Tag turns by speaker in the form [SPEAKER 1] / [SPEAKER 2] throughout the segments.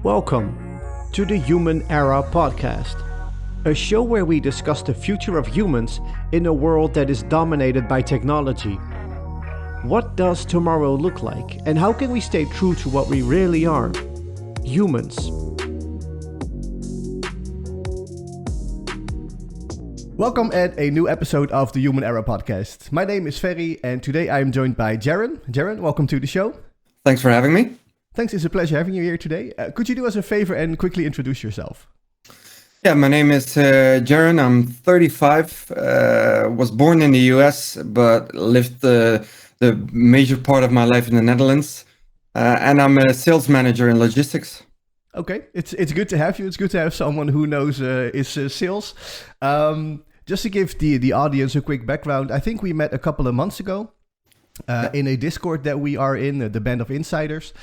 [SPEAKER 1] Welcome to the Human Era podcast, a show where we discuss the future of humans in a world that is dominated by technology. What does tomorrow look like, and how can we stay true to what we really are? Humans.
[SPEAKER 2] Welcome at a new episode of the Human Era podcast. My name is Ferry, and today I am joined by Jaran. Jaran, welcome to the show.
[SPEAKER 3] Thanks for having me.
[SPEAKER 2] Thanks, it's a pleasure having you here today. Could you do us a favor and quickly introduce yourself?
[SPEAKER 3] Yeah, my name is Jaran. I'm 35. Was born in the US, but lived the major part of my life in the Netherlands. And I'm a sales manager in logistics.
[SPEAKER 2] Okay, it's good to have you. It's good to have someone who knows sales. Just to give the audience a quick background, I think we met a couple of months ago. In a Discord that we are in, the Band of Insiders.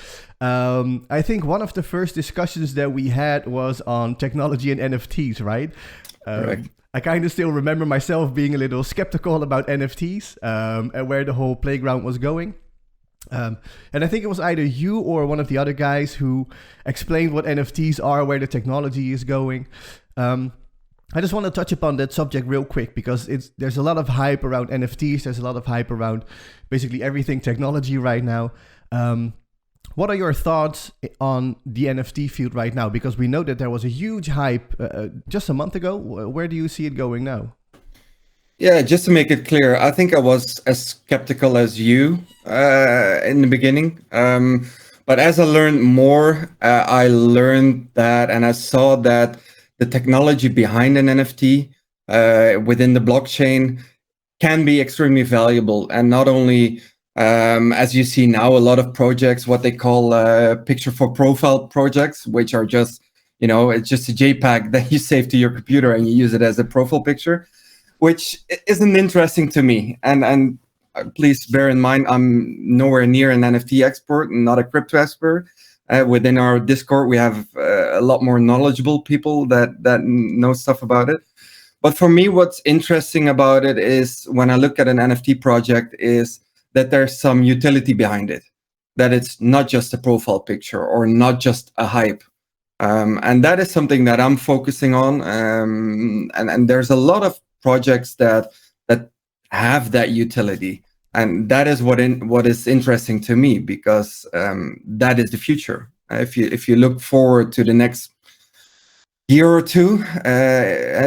[SPEAKER 2] I think one of the first discussions that we had was on technology and NFTs, right?
[SPEAKER 3] Correct.
[SPEAKER 2] I kind of still remember myself being a little skeptical about NFTs and where the whole playground was going. And I think it was either you or one of the other guys who explained what NFTs are, where the technology is going. I just want to touch upon that subject real quick because there's a lot of hype around NFTs. There's a lot of hype around basically everything technology right now. What are your thoughts on the NFT field right now? Because we know that there was a huge hype just a month ago. Where do you see it going now?
[SPEAKER 3] Yeah, just to make it clear, I think I was as skeptical as you in the beginning. But as I learned more, I learned that and I saw that the technology behind an NFT within the blockchain can be extremely valuable. And not only, as you see now, a lot of projects, what they call picture for profile projects, which are just, it's just a JPEG that you save to your computer and you use it as a profile picture, which isn't interesting to me. And please bear in mind, I'm nowhere near an NFT expert, not a crypto expert. Within our Discord, we have a lot more knowledgeable people that know stuff about it. But for me, what's interesting about it is when I look at an NFT project is that there's some utility behind it, that it's not just a profile picture or not just a hype. And that is something that I'm focusing on. And there's a lot of projects that have that utility. And that is what is interesting to me because that is the future. If you look forward to the next year or two,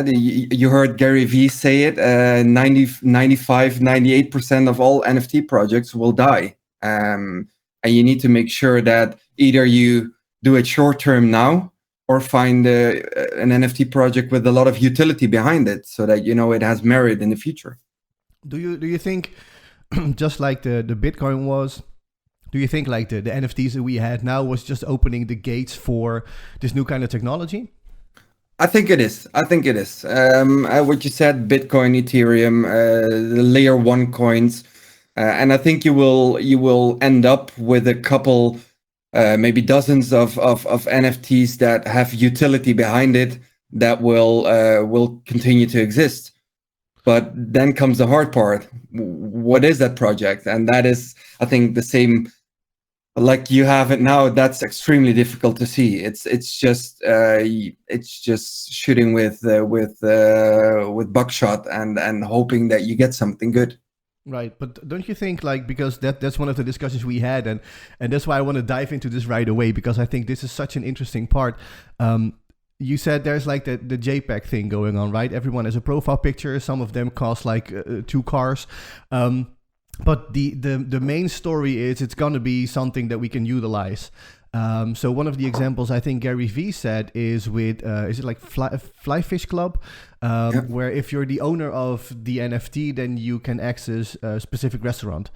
[SPEAKER 3] you heard Gary Vee say it, 95, 98% of all NFT projects will die. And you need to make sure that either you do it short term now or find an NFT project with a lot of utility behind it so that it has merit in the future.
[SPEAKER 2] Do you think, just like the Bitcoin was, do you think like the NFTs that we had now was just opening the gates for this new kind of technology?
[SPEAKER 3] I think it is. What you said, Bitcoin, Ethereum, the layer 1 coins, and I think you will end up with a couple, maybe dozens of NFTs that have utility behind it that will continue to exist. But then comes the hard part. What is that project? And that is, I think, the same like you have it now. That's extremely difficult to see. It's just shooting with buckshot and hoping that you get something good.
[SPEAKER 2] Right, but don't you think because that's one of the discussions we had, and that's why I want to dive into this right away because I think this is such an interesting part. You said there's the JPEG thing going on, right? Everyone has a profile picture. Some of them cost 2 cars. But the main story is it's going to be something that we can utilize. So one of the examples I think Gary Vee said is with, is it Fly Fish Club? Where if you're the owner of the NFT, then you can access a specific restaurant.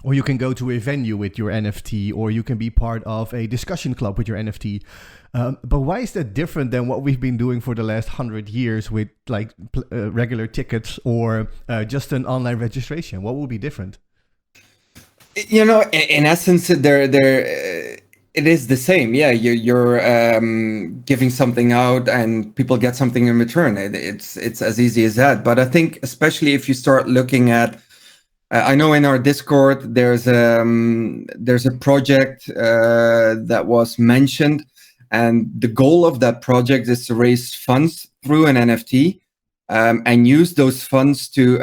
[SPEAKER 2] Or you can go to a venue with your NFT, or you can be part of a discussion club with your NFT. But why is that different than what we've been doing for the last 100 years with regular tickets or just an online registration? What will be different?
[SPEAKER 3] In essence, it is the same. Yeah, you're giving something out and people get something in return. It's as easy as that. But I think especially if you start looking at I know in our Discord there's a project that was mentioned, and the goal of that project is to raise funds through an NFT, and use those funds to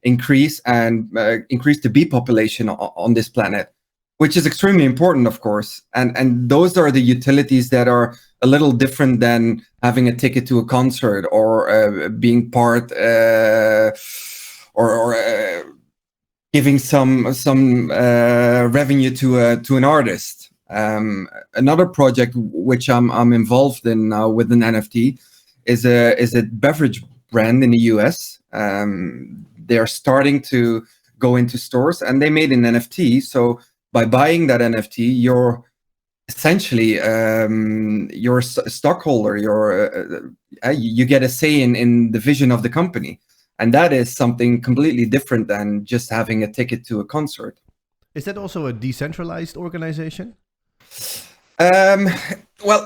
[SPEAKER 3] increase the bee population on this planet, which is extremely important, of course. And those are the utilities that are a little different than having a ticket to a concert, or being part, or giving some revenue to an artist. Another project which I'm involved in now with an NFT is a beverage brand in the US. They're starting to go into stores, and they made an NFT. So by buying that NFT, you're essentially you're a stockholder. You get a say in the vision of the company, and that is something completely different than just having a ticket to a concert.
[SPEAKER 2] Is that also a decentralized organization?
[SPEAKER 3] Well,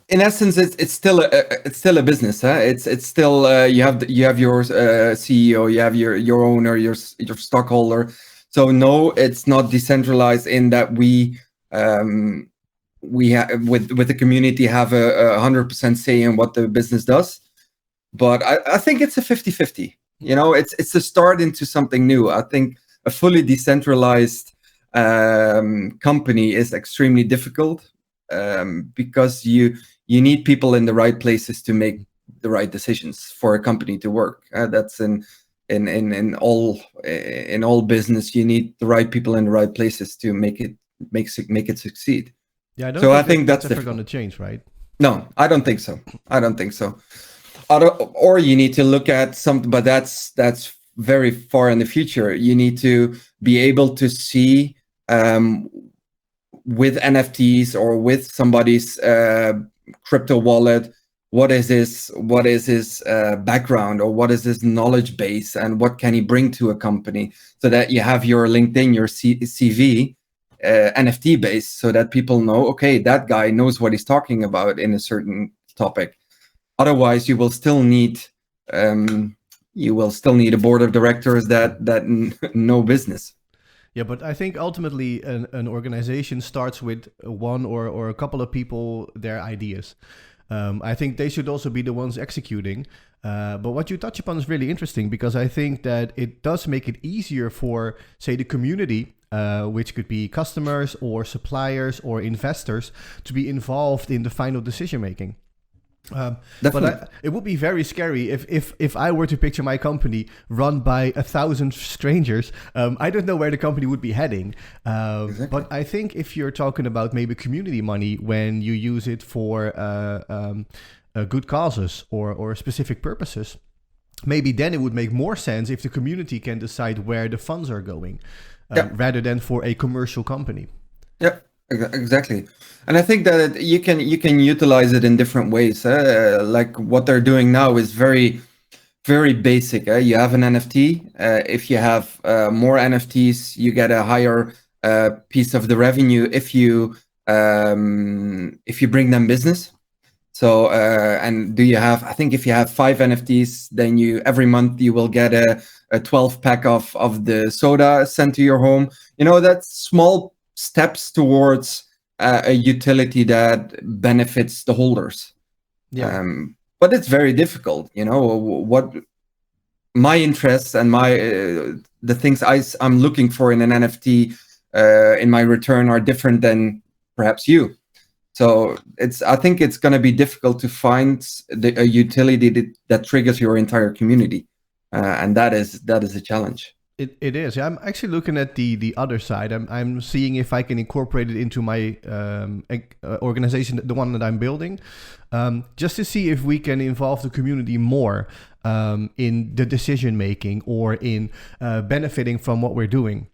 [SPEAKER 3] in essence, it's still a business. Huh? It's still you have your CEO, you have your owner, your stockholder. So no, it's not decentralized in that we with the community have a 100% say in what the business does. But I think it's a 50-50. You know, it's a start into something new. I think a fully decentralized company is extremely difficult, because you need people in the right places to make the right decisions for a company to work. That's in all business. You need the right people in the right places to make it succeed.
[SPEAKER 2] Yeah,
[SPEAKER 3] I think that's
[SPEAKER 2] never going to change, right?
[SPEAKER 3] No, I don't think so. Or you need to look at something, but that's very far in the future. You need to be able to see with NFTs or with somebody's crypto wallet, what is his background, or what is his knowledge base, and what can he bring to a company, so that you have your LinkedIn, your CV, NFT base, so that people know, okay, that guy knows what he's talking about in a certain topic. Otherwise, you will still need a board of directors that know business.
[SPEAKER 2] Yeah, but I think ultimately an organization starts with one or a couple of people, their ideas. I think they should also be the ones executing. But what you touch upon is really interesting, because I think that it does make it easier for, say, the community, which could be customers or suppliers or investors, to be involved in the final decision making. But it would be very scary if I were to picture my company run by 1,000 strangers. I don't know where the company would be heading. Exactly. But I think if you're talking about maybe community money, when you use it for good causes or specific purposes, maybe then it would make more sense if the community can decide where the funds are going, rather than for a commercial company.
[SPEAKER 3] Yeah. Exactly, and I think that you can utilize it in different ways. Like what they're doing now is very, very basic. You have an NFT. If you have more NFTs, you get a higher piece of the revenue if you bring them business. So and I think if you have 5 NFTs, then every month you will get a 12 pack of the soda sent to your home. You know, that's small steps towards a utility that benefits the holders. Yeah. But it's very difficult. You know, what my interests and the things I'm looking for in an NFT in my return are different than perhaps you. So I think it's going to be difficult to find a utility that triggers your entire community, and that is a challenge.
[SPEAKER 2] It is. I'm actually looking at the other side. I'm seeing if I can incorporate it into my organization, the one that I'm building, just to see if we can involve the community more in the decision making or in benefiting from what we're doing.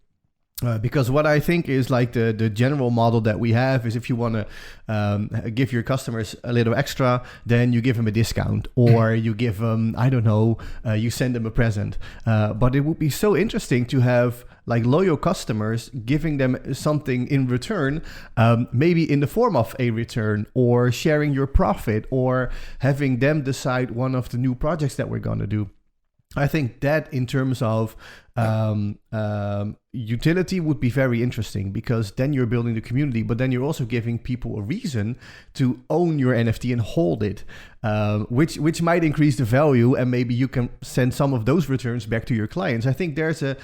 [SPEAKER 2] Because what I think is like the general model that we have is, if you want to give your customers a little extra, then you give them a discount, or you give them, I don't know, you send them a present. But it would be so interesting to have like loyal customers, giving them something in return, maybe in the form of a return, or sharing your profit, or having them decide one of the new projects that we're going to do. I think that in terms of utility would be very interesting, because then you're building the community, but then you're also giving people a reason to own your NFT and hold it, which might increase the value, and maybe you can send some of those returns back to your clients. I think there's a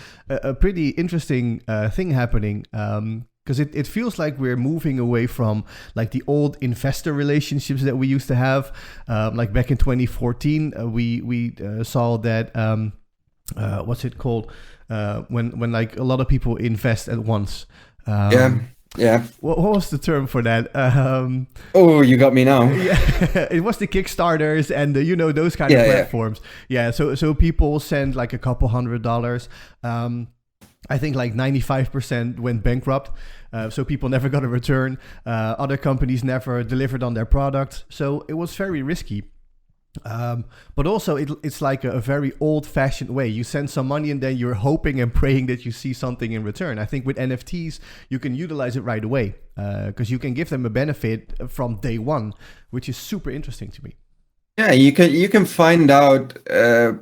[SPEAKER 2] pretty interesting thing happening. Because it feels like we're moving away from like the old investor relationships that we used to have. Like back in 2014, we saw that, what's it called? When like a lot of people invest at once.
[SPEAKER 3] Yeah.
[SPEAKER 2] What was the term for that?
[SPEAKER 3] Oh, you got me now.
[SPEAKER 2] Yeah, it was the Kickstarters and the, those kind of platforms. Yeah. So people send like a couple $100. I think like 95% went bankrupt. So people never got a return. Other companies never delivered on their product. So it was very risky. But also it's like a very old-fashioned way. You send some money and then you're hoping and praying that you see something in return. I think with NFTs, you can utilize it right away, because you can give them a benefit from day one, which is super interesting to me.
[SPEAKER 3] Yeah, you can find out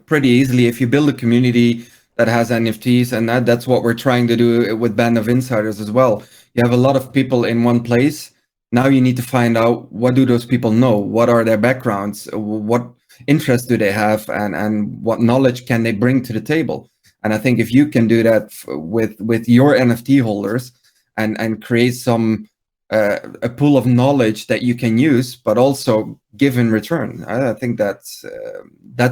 [SPEAKER 3] pretty easily if you build a community that has NFTs, and that's what we're trying to do with Band of Insiders as well. You have a lot of people in one place. Now you need to find out, what do those people know? What are their backgrounds? What interests do they have? And what knowledge can they bring to the table? And I think if you can do that with your NFT holders and create some a pool of knowledge that you can use, but also give in return, I think that's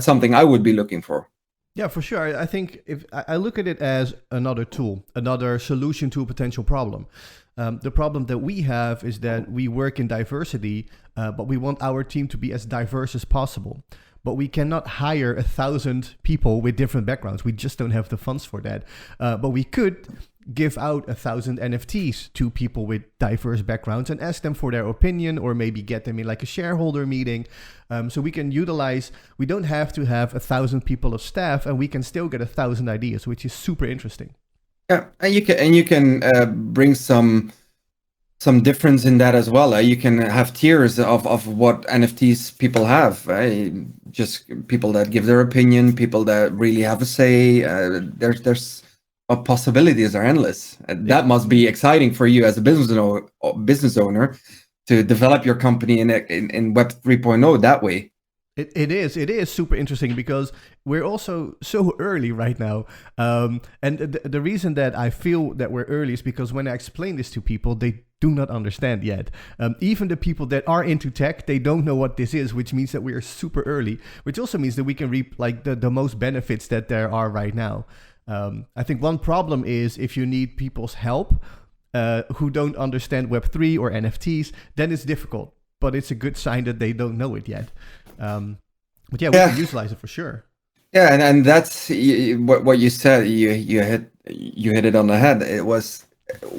[SPEAKER 3] something I would be looking for.
[SPEAKER 2] Yeah, for sure. I think if I look at it as another tool, another solution to a potential problem. The problem that we have is that we work in diversity, but we want our team to be as diverse as possible. But we cannot hire 1,000 people with different backgrounds. We just don't have the funds for that. But we could give out 1,000 NFTs to people with diverse backgrounds and ask them for their opinion, or maybe get them in like a shareholder meeting. So we can utilize, we don't have to have 1,000 people of staff, and we can still get 1,000 ideas, which is super interesting.
[SPEAKER 3] Yeah, and you can bring some difference in that as well. You can have tiers of what NFTs people have. Just people that give their opinion, people that really have a say. There's possibilities are endless. That must be exciting for you as a business owner to develop your company in Web 3.0 that way.
[SPEAKER 2] It is super interesting, because we're also so early right now. And the reason that I feel that we're early is because when I explain this to people, they do not understand yet. Even the people that are into tech, they don't know what this is, which means that we are super early, which also means that we can reap like the most benefits that there are right now. I think one problem is if you need people's help who don't understand Web3 or NFTs, then it's difficult. But it's a good sign that they don't know it yet. But yeah, we can utilize it for sure.
[SPEAKER 3] Yeah, and that's what you said. You hit it on the head. It was,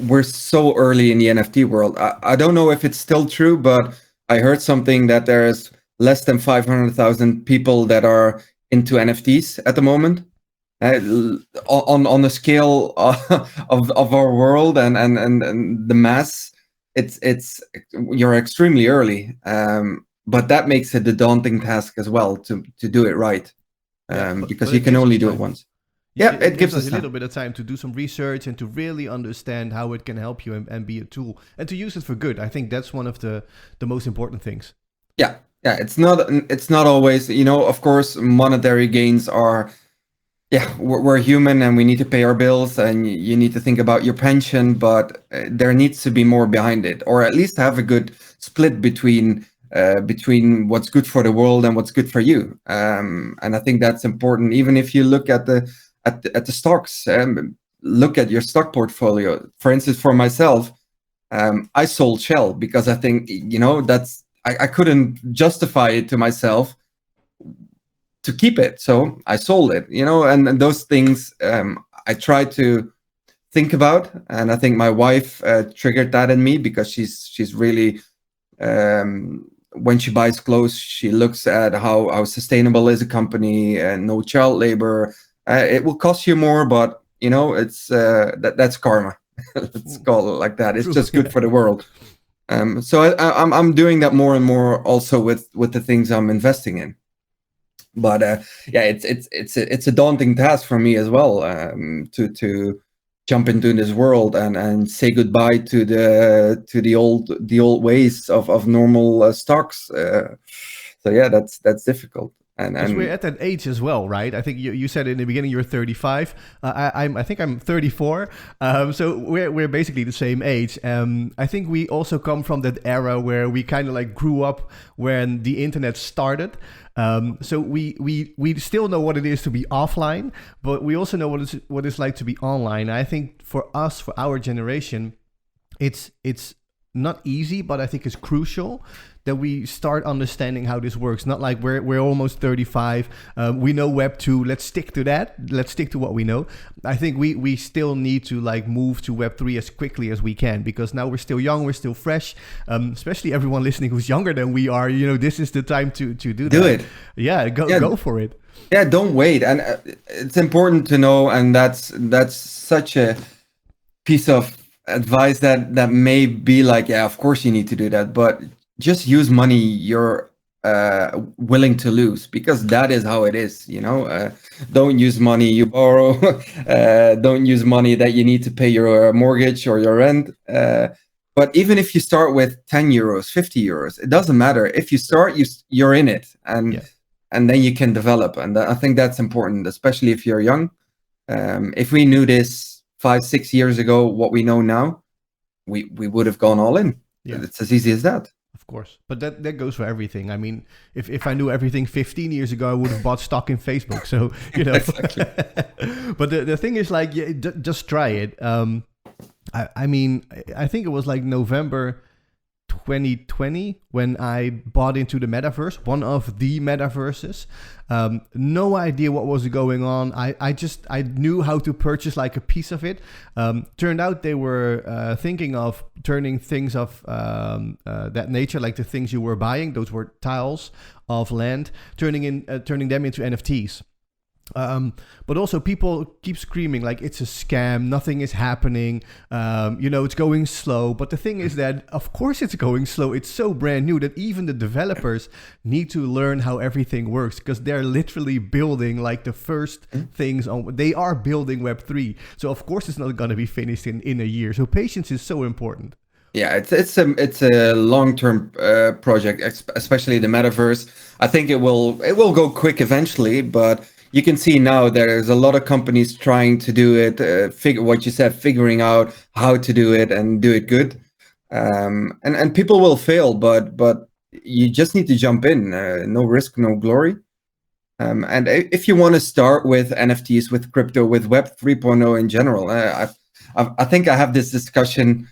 [SPEAKER 3] we're so early in the NFT world. I don't know if it's still true, but I heard something that there's less than 500,000 people that are into NFTs at the moment. On the scale of our world and the mass, it's you're extremely early. But that makes it a daunting task as well to do it right, because you can only do it once. It gives us
[SPEAKER 2] a little bit of time to do some research and to really understand how it can help you and be a tool and to use it for good. I think that's one of the most important things.
[SPEAKER 3] Yeah, it's not always, of course, monetary gains are. Yeah, we're human and we need to pay our bills, and you need to think about your pension, but there needs to be more behind it, or at least have a good split between what's good for the world and what's good for you. And I think that's important. Even if you look at the stocks, look at your stock portfolio. For instance, for myself, I sold Shell because I think I couldn't justify it to myself to keep it, so I sold it. And those things I try to think about, and I think my wife triggered that in me, because she's really when she buys clothes, she looks at how sustainable is a company and no child labor. It will cost you more, but it's that's karma. Let's call it like that. It's just good for the world. So I'm doing that more and more also with the things I'm investing in. But yeah, it's a daunting task for me as well, to jump into this world and say goodbye to the old ways of normal stocks. So yeah, that's difficult.
[SPEAKER 2] Because we're at that age as well, right? I think you said in the beginning you're 35. I think I'm 34. So we're basically the same age. I think we also come from that era where we kind of like grew up when the internet started. So we still know what it is to be offline, but we also know what it's like to be online. I think for us, for our generation, it's not easy, but I think it's crucial that we start understanding how this works. Not like we're almost 35. We know Web 2. Let's stick to that. Let's stick to what we know. I think we still need to like move to Web 3 as quickly as we can, because now we're still young, we're still fresh. Especially everyone listening who's younger than we are. This is the time to do that.
[SPEAKER 3] Do it.
[SPEAKER 2] Yeah, go for it.
[SPEAKER 3] Yeah, don't wait. And it's important to know, and that's such a piece of advice that may be like, yeah, of course you need to do that, but just use money you're willing to lose, because that is how it is. Don't use money you borrow. Don't use money that you need to pay your mortgage or your rent. But even if you start with 10 euros, 50 euros, it doesn't matter. If you start, you're in it, and then you can develop. And I think that's important, especially if you're young. If we knew this 5-6 years ago, what we know now, we would have gone all in. Yeah. It's as easy as that.
[SPEAKER 2] Of course. But that goes for everything. I mean, if I knew everything 15 years ago, I would have bought stock in Facebook. So,
[SPEAKER 3] Exactly.
[SPEAKER 2] But the thing is, like, just try it. I mean, I think it was like November 2020 when I bought into the metaverse, one of the metaverses. No idea what was going on. I knew how to purchase like a piece of it. Turned out they were thinking of turning things of that nature, like the things you were buying, those were tiles of land, turning them into NFTs. But also people keep screaming like it's a scam, nothing is happening, it's going slow. But the thing is that, of course it's going slow. It's so brand new that even the developers need to learn how everything works, because they're literally building like the first things they are building Web 3. So of course it's not going to be finished in a year. So patience is so important.
[SPEAKER 3] Yeah, it's a long-term project, especially the metaverse. I think it will go quick eventually, but you can see now there's a lot of companies trying to do it, figuring out how to do it and do it good. And people will fail, but you just need to jump in. No risk, no glory. And if you want to start with NFTs, with crypto, with Web 3.0 in general, I think I have this discussion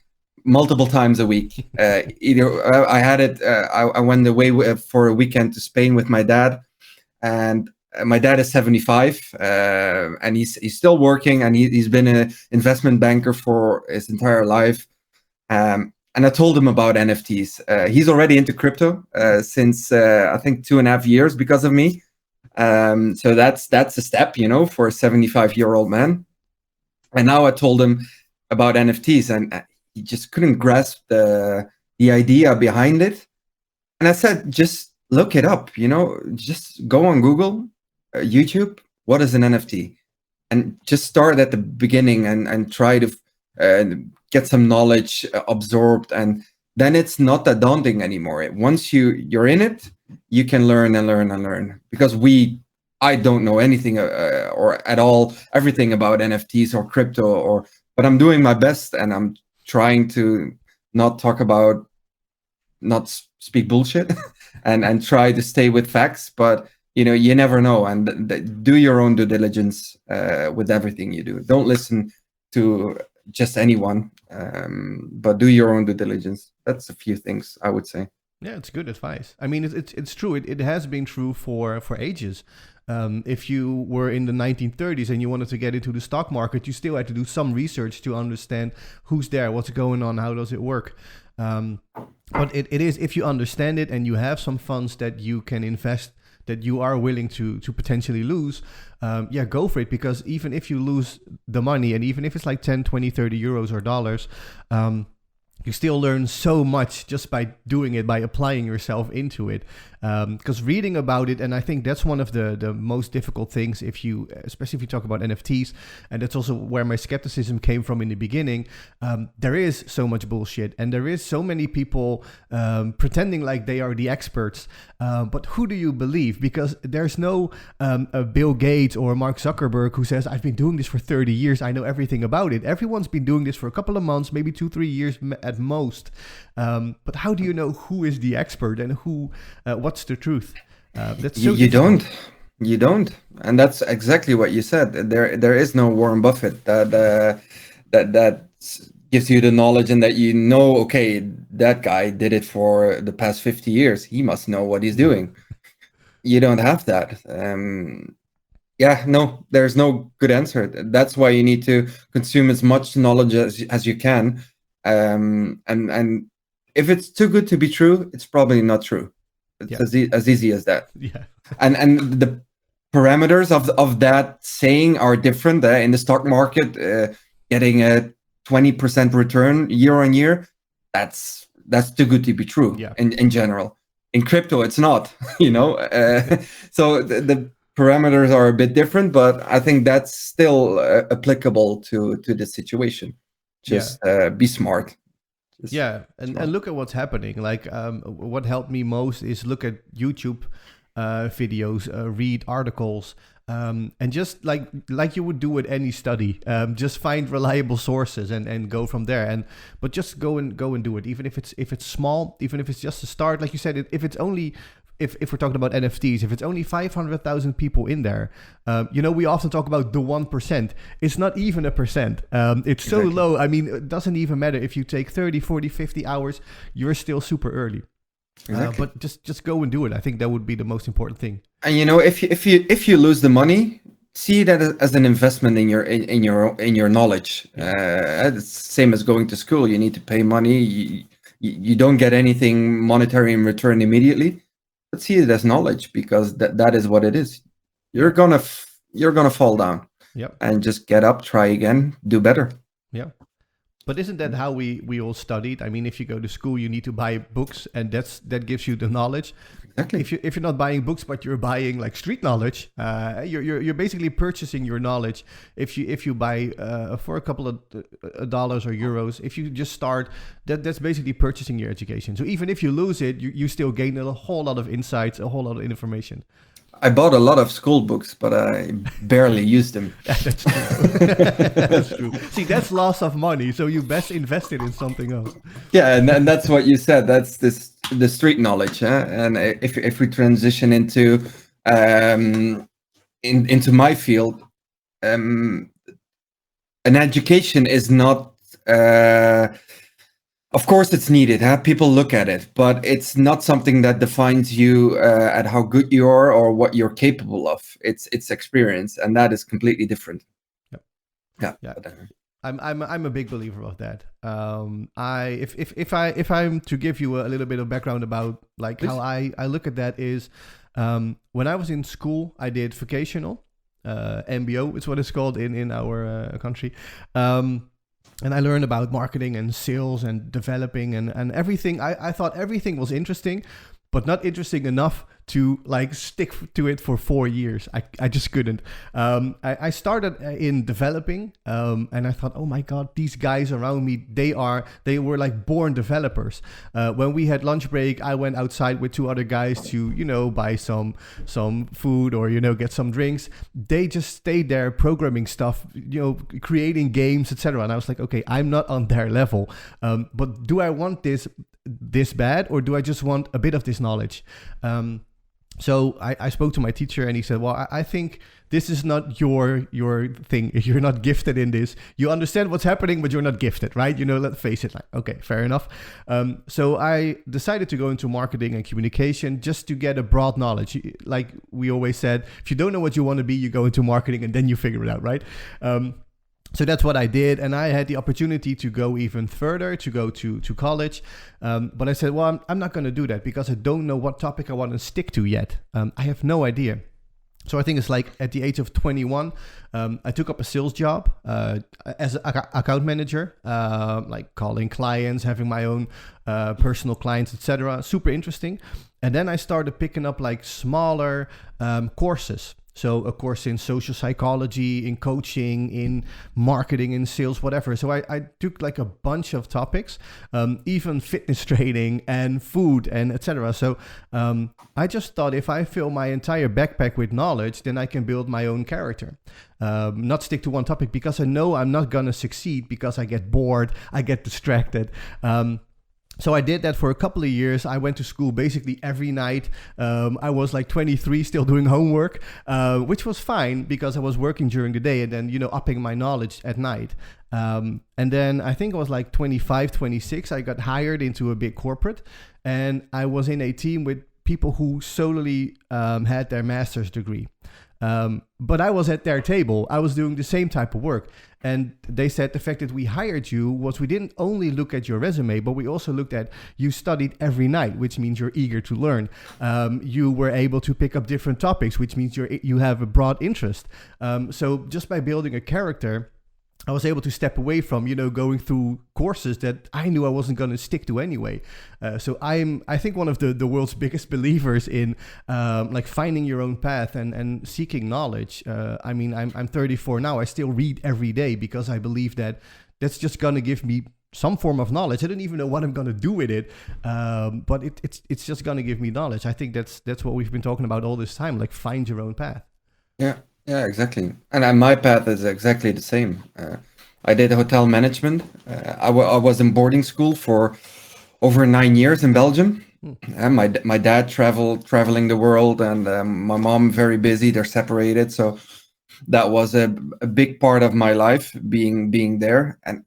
[SPEAKER 3] multiple times a week. Either I had it, I went away for a weekend to Spain with my dad, and my dad is 75, and he's still working, and he's been an investment banker for his entire life. And I told him about NFTs. He's already into crypto since I think 2.5 years because of me. So that's a step, for a 75-year-old man. And now I told him about NFTs, and he just couldn't grasp the idea behind it. And I said, just look it up, just go on Google, YouTube, what is an NFT? And just start at the beginning and try to get some knowledge absorbed. And then it's not that daunting anymore. Once you're in it, you can learn and learn and learn. Because I don't know anything or at all, everything about NFTs or crypto, but I'm doing my best, and I'm trying to not speak bullshit and try to stay with facts. But you never know, and do your own due diligence with everything you do. Don't listen to just anyone, but do your own due diligence. That's a few things I would say.
[SPEAKER 2] Yeah, it's good advice. I mean, it's true. It has been true for ages. If you were in the 1930s and you wanted to get into the stock market, you still had to do some research to understand who's there, what's going on, how does it work. But it is, if you understand it and you have some funds that you can invest, that you are willing to potentially lose, go for it. Because even if you lose the money, and even if it's like 10, 20, 30 euros or dollars, you still learn so much just by doing it, by applying yourself into it. Because reading about it, and I think that's one of the most difficult things, especially if you talk about NFTs, and that's also where my skepticism came from in the beginning. There is so much bullshit, and there is so many people pretending like they are the experts. But who do you believe? Because there's no a Bill Gates or Mark Zuckerberg who says, I've been doing this for 30 years, I know everything about it. Everyone's been doing this for a couple of months, maybe 2-3 years at most. But how do you know who is the expert and what's the truth? That's so
[SPEAKER 3] You don't, and that's exactly what you said. There is no Warren Buffett that gives you the knowledge and that okay, that guy did it for the past 50 years. He must know what he's doing. You don't have that. No, there's no good answer. That's why you need to consume as much knowledge as you can. And if it's too good to be true, it's probably not true. It's as easy as that.
[SPEAKER 2] Yeah.
[SPEAKER 3] And the parameters of that saying are different. In the stock market, getting a 20% return year on year, that's too good to be true.
[SPEAKER 2] Yeah.
[SPEAKER 3] In general, in crypto, it's not. So the parameters are a bit different, but I think that's still applicable to the situation. Just be smart.
[SPEAKER 2] And look at what's happening. Like what helped me most is look at YouTube videos, read articles, and just like you would do with any study, just find reliable sources and go from there. But just go and do it, even if it's small, even if it's just a start. Like you said, if it's only if we're talking about NFTs, if it's only 500,000 people in there, we often talk about the 1%. It's not even 1%. It's so low. I mean, it doesn't even matter if you take 30, 40, 50 hours, you're still super early.
[SPEAKER 3] Exactly.
[SPEAKER 2] But just go and do it. I think that would be the most important thing.
[SPEAKER 3] And if you lose the money, see that as an investment in your knowledge. It's the same as going to school. You need to pay money. You don't get anything monetary in return immediately. But see it as knowledge, because that is what it is. You're gonna fall down.
[SPEAKER 2] Yep.
[SPEAKER 3] And just get up, try again, do better.
[SPEAKER 2] Yeah. But isn't that how we all studied? I mean, if you go to school, you need to buy books, and that gives you the knowledge.
[SPEAKER 3] Exactly.
[SPEAKER 2] If you're not buying books, but you're buying like street knowledge, you're basically purchasing your knowledge. If you buy for a couple of dollars or euros, if you just start, that's basically purchasing your education. So even if you lose it, you still gain a whole lot of insights, a whole lot of information.
[SPEAKER 3] I bought a lot of school books, but I barely used them.
[SPEAKER 2] That's true. That's true. See, that's loss of money, so you best invest it in something else.
[SPEAKER 3] Yeah, and that's what you said. That's the street knowledge. And if we transition into my field, an education is not. Of course, it's needed. People look at it, but it's not something that defines you at how good you are or what you're capable of. It's experience, and that is completely different.
[SPEAKER 2] Yeah. I'm a big believer of that. If I'm to give you a little bit of background about like how I look at that is when I was in school, I did vocational MBO. It's what it's called in our country. And I learned about marketing and sales and developing and everything. I thought everything was interesting, but not interesting enough to like stick to it for 4 years. I just couldn't. I started in developing, and I thought, oh my God, these guys around me, they were like born developers. When we had lunch break, I went outside with 2 other guys to, buy some food or, get some drinks. They just stayed there programming stuff, creating games, etc. And I was like, okay, I'm not on their level. But do I want this bad, or do I just want a bit of this knowledge? So I spoke to my teacher, and he said, well, I think this is not your thing. You're not gifted in this. You understand what's happening, but you're not gifted, right? Let's face it. Like, okay, fair enough. So I decided to go into marketing and communication just to get a broad knowledge. Like we always said, if you don't know what you want to be, you go into marketing and then you figure it out, right? So that's what I did, and I had the opportunity to go even further, to go to college. But I said, well, I'm not going to do that because I don't know what topic I want to stick to yet. I have no idea. So I think it's like at the age of 21, I took up a sales job as an account manager, like calling clients, having my own personal clients, etc. Super interesting. And then I started picking up like smaller courses. So a course in social psychology, in coaching, in marketing, in sales, whatever. So I took like a bunch of topics, even fitness training and food and etc. So I just thought if I fill my entire backpack with knowledge, then I can build my own character. Not stick to one topic, because I know I'm not going to succeed because I get bored, I get distracted. So I did that for a couple of years. I went to school basically every night. I was like 23, still doing homework, which was fine because I was working during the day and then, upping my knowledge at night. And then I think I was like 25, 26. I got hired into a big corporate, and I was in a team with people who solely had their master's degree. But I was at their table. I was doing the same type of work. And they said the fact that we hired you was we didn't only look at your resume, but we also looked at you studied every night, which means you're eager to learn. You were able to pick up different topics, which means you have a broad interest. So just by building a character, I was able to step away from, going through courses that I knew I wasn't going to stick to anyway. So I think one of the world's biggest believers in like finding your own path and seeking knowledge. I'm 34 now. I still read every day because I believe that that's just going to give me some form of knowledge. I don't even know what I'm going to do with it, but it's just going to give me knowledge. I think that's what we've been talking about all this time, like find your own path.
[SPEAKER 3] Yeah. Yeah, exactly. And my path is exactly the same. I did hotel management. I was in boarding school for over 9 years in Belgium. And my dad traveling the world, and my mom very busy. They're separated, so that was a big part of my life being there. And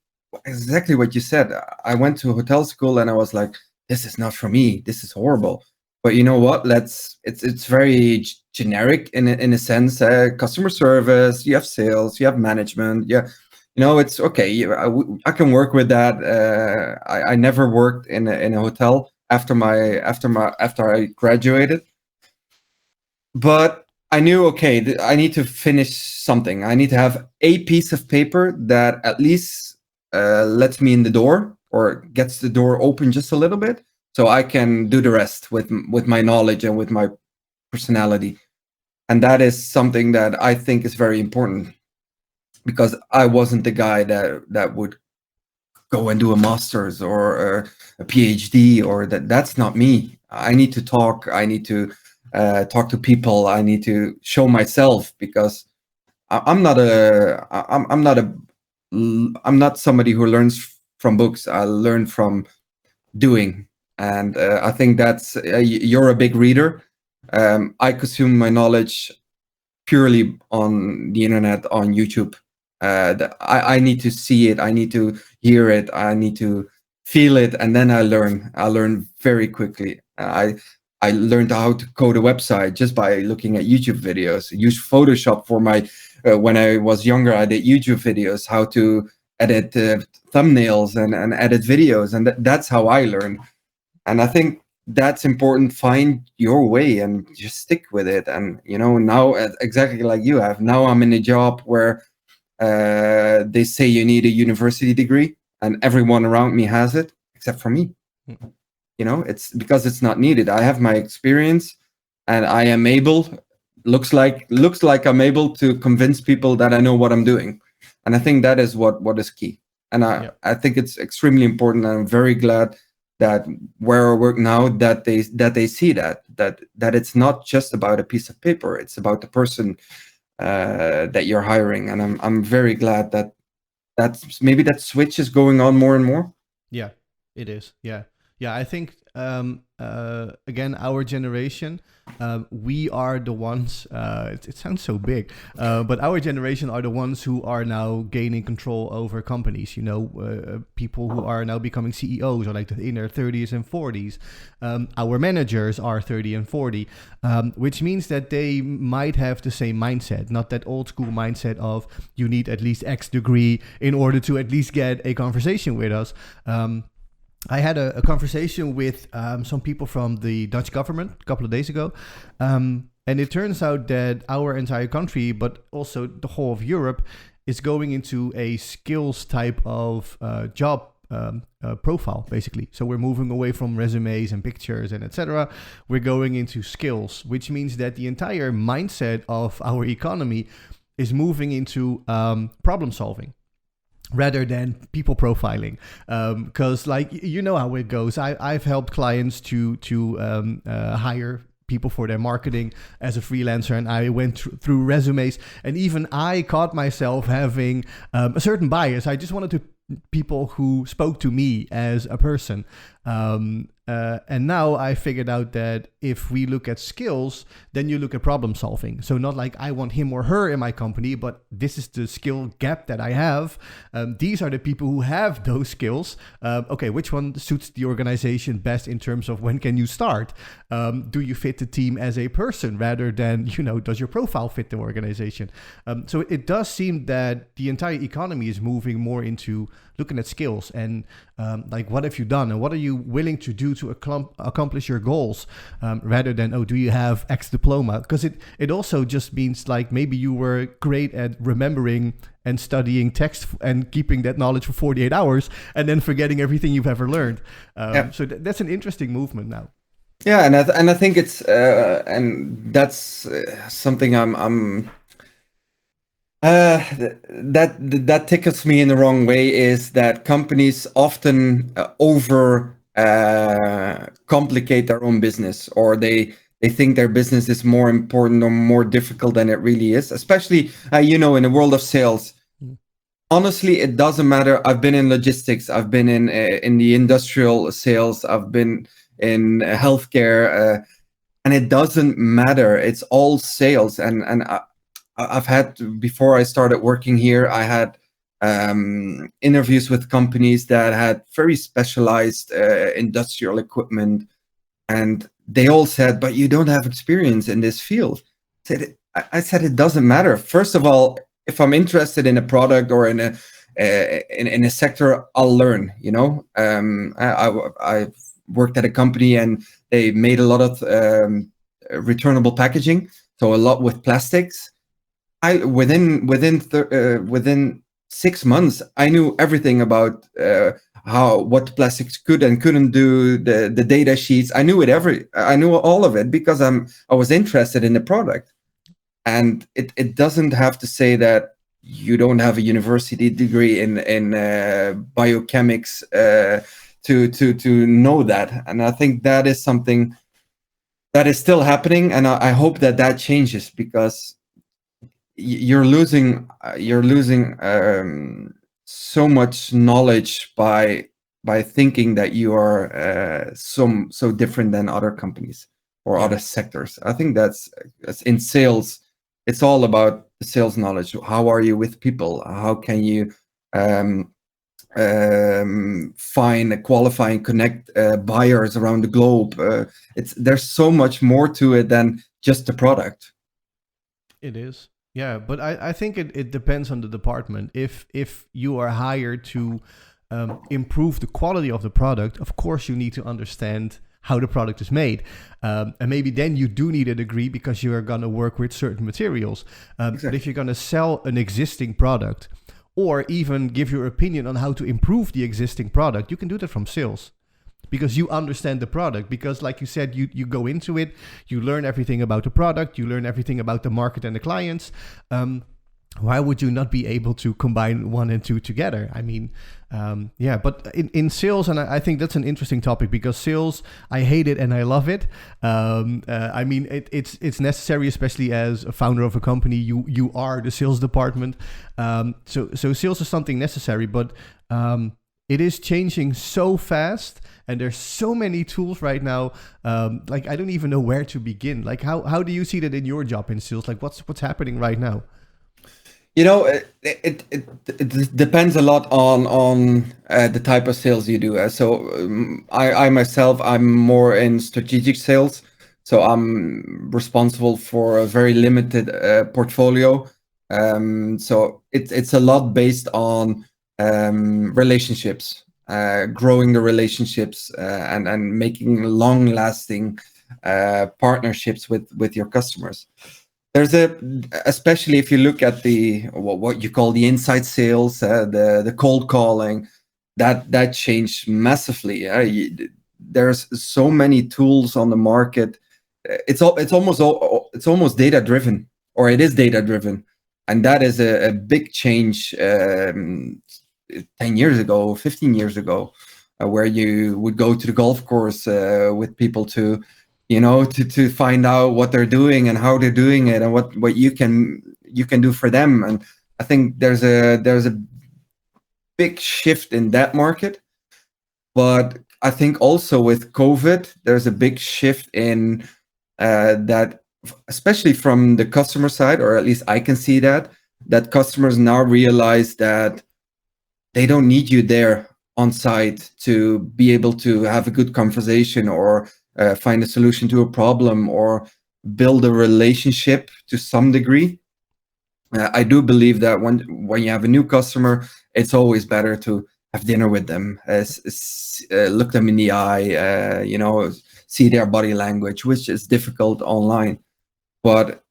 [SPEAKER 3] exactly what you said. I went to hotel school, and I was like, "This is not for me. This is horrible." But you know what? It's very generic in a sense. Customer service, you have sales, you have management. Yeah, it's okay. I can work with that. I never worked in a hotel after I graduated. But I knew, okay, I need to finish something. I need to have a piece of paper that at least lets me in the door or gets the door open just a little bit, so I can do the rest with my knowledge and with my personality. And that is something that I think is very important, because I wasn't the guy that would go and do a master's or a PhD, or that's not me. I need to talk. I need to talk to people. I need to show myself, because I'm not somebody who learns from books. I learn from doing. And I think that's you're a big reader. I consume my knowledge purely on the internet, on YouTube. I need to see it. I need to hear it. I need to feel it, and then I learn. I learn very quickly. I learned how to code a website just by looking at YouTube videos. Use Photoshop for my. When I was younger, I did YouTube videos, how to edit thumbnails and edit videos, and that's how I learned. And I think that's important. Find your way and just stick with it. And, now exactly like you have, now I'm in a job where they say you need a university degree, and everyone around me has it except for me. Mm-hmm. It's because it's not needed. I have my experience, and I am able, looks like I'm able to convince people that I know what I'm doing. And I think that is what is key. And I think it's extremely important. And I'm very glad that where I work now, that they see that it's not just about a piece of paper. It's about the person that you're hiring. And I'm very glad that's maybe that switch is going on more and more.
[SPEAKER 2] Yeah, it is. Yeah. I think again, our generation, we are the ones. It sounds so big, but our generation are the ones who are now gaining control over companies. People who are now becoming CEOs are like in their 30s and 40s. Our managers are 30 and 40, which means that they might have the same mindset, not that old school mindset of you need at least X degree in order to at least get a conversation with us. I had a conversation with some people from the Dutch government a couple of days ago. And it turns out that our entire country, but also the whole of Europe, is going into a skills type of job profile, basically. So we're moving away from resumes and pictures and etc. We're going into skills, which means that the entire mindset of our economy is moving into problem solving rather than people profiling, because like you know how it goes. I've helped clients to hire people for their marketing as a freelancer, and I went through resumes, and even I caught myself having a certain bias. I just wanted to people who spoke to me as a person. And now I figured out that if we look at skills, then you look at problem solving. So not like I want him or her in my company, but this is the skill gap that I have. These are the people who have those skills. Okay, which one suits the organization best in terms of when can you start? Do you fit the team as a person rather than, does your profile fit the organization? So it does seem that the entire economy is moving more into looking at skills and like what have you done and what are you willing to do to accomplish your goals, rather than do you have X diploma? Because it also just means like maybe you were great at remembering and studying text and keeping that knowledge for 48 hours and then forgetting everything you've ever learned. So that's an interesting movement now.
[SPEAKER 3] Yeah, and I think it's and that's something I'm that tickles me in the wrong way, is that companies often over complicate their own business, or they think their business is more important or more difficult than it really is, especially in the world of sales. Honestly, it doesn't matter. I've been in logistics, I've been in the industrial sales, I've been in healthcare, and it doesn't matter. It's all sales. And I've had, before I started working here, I had interviews with companies that had very specialized industrial equipment, and they all said, but you don't have experience in this field. I said it doesn't matter. First of all, if I'm interested in a product or in a sector, I'll learn. I worked at a company and they made a lot of returnable packaging, so a lot with plastics. Within 6 months, I knew everything about what plastics could and couldn't do, the data sheets. I knew I knew all of it because I was interested in the product. And it doesn't have to say that you don't have a university degree in biochemics to know that. And I think that is something that is still happening, and I hope that changes, because you're losing so much knowledge by thinking that you are so different than other companies or other sectors. I think that's in sales. It's all about the sales knowledge. How are you with people? How can you find, qualify, and connect buyers around the globe? There's so much more to it than just the product.
[SPEAKER 2] It is. Yeah, but I think it depends on the department. If you are hired to improve the quality of the product, of course you need to understand how the product is made. And maybe then you do need a degree because you are going to work with certain materials. Exactly. But if you're going to sell an existing product or even give your opinion on how to improve the existing product, you can do that from sales. Because you understand the product, because like you said, you go into it, you learn everything about the product, you learn everything about the market and the clients. Why would you not be able to combine one and two together? I mean, but in sales, and I think that's an interesting topic, because sales, I hate it and I love it. I mean, it's necessary, especially as a founder of a company. You are the sales department. So sales is something necessary, but it is changing so fast. And there's so many tools right now. Like I don't even know where to begin. Like how do you see that in your job in sales? Like what's happening right now?
[SPEAKER 3] It depends a lot on the type of sales you do. So I myself, I'm more in strategic sales. So I'm responsible for a very limited portfolio. So it's a lot based on relationships. Growing the relationships and making long-lasting partnerships with your customers. There's especially if you look at the what you call the inside sales, the cold calling, that changed massively. There's so many tools on the market. It's almost data driven, or it is data driven, and that is a big change. 10 years ago, 15 years ago, where you would go to the golf course with people to to find out what they're doing and how they're doing it and what you can do for them. And I think there's a big shift in that market. But I think also with COVID, there's a big shift in that, especially from the customer side, or at least I can see that customers now realize that they don't need you there on site to be able to have a good conversation, or find a solution to a problem, or build a relationship to some degree. I do believe that when you have a new customer, it's always better to have dinner with them, look them in the eye, see their body language, which is difficult online. But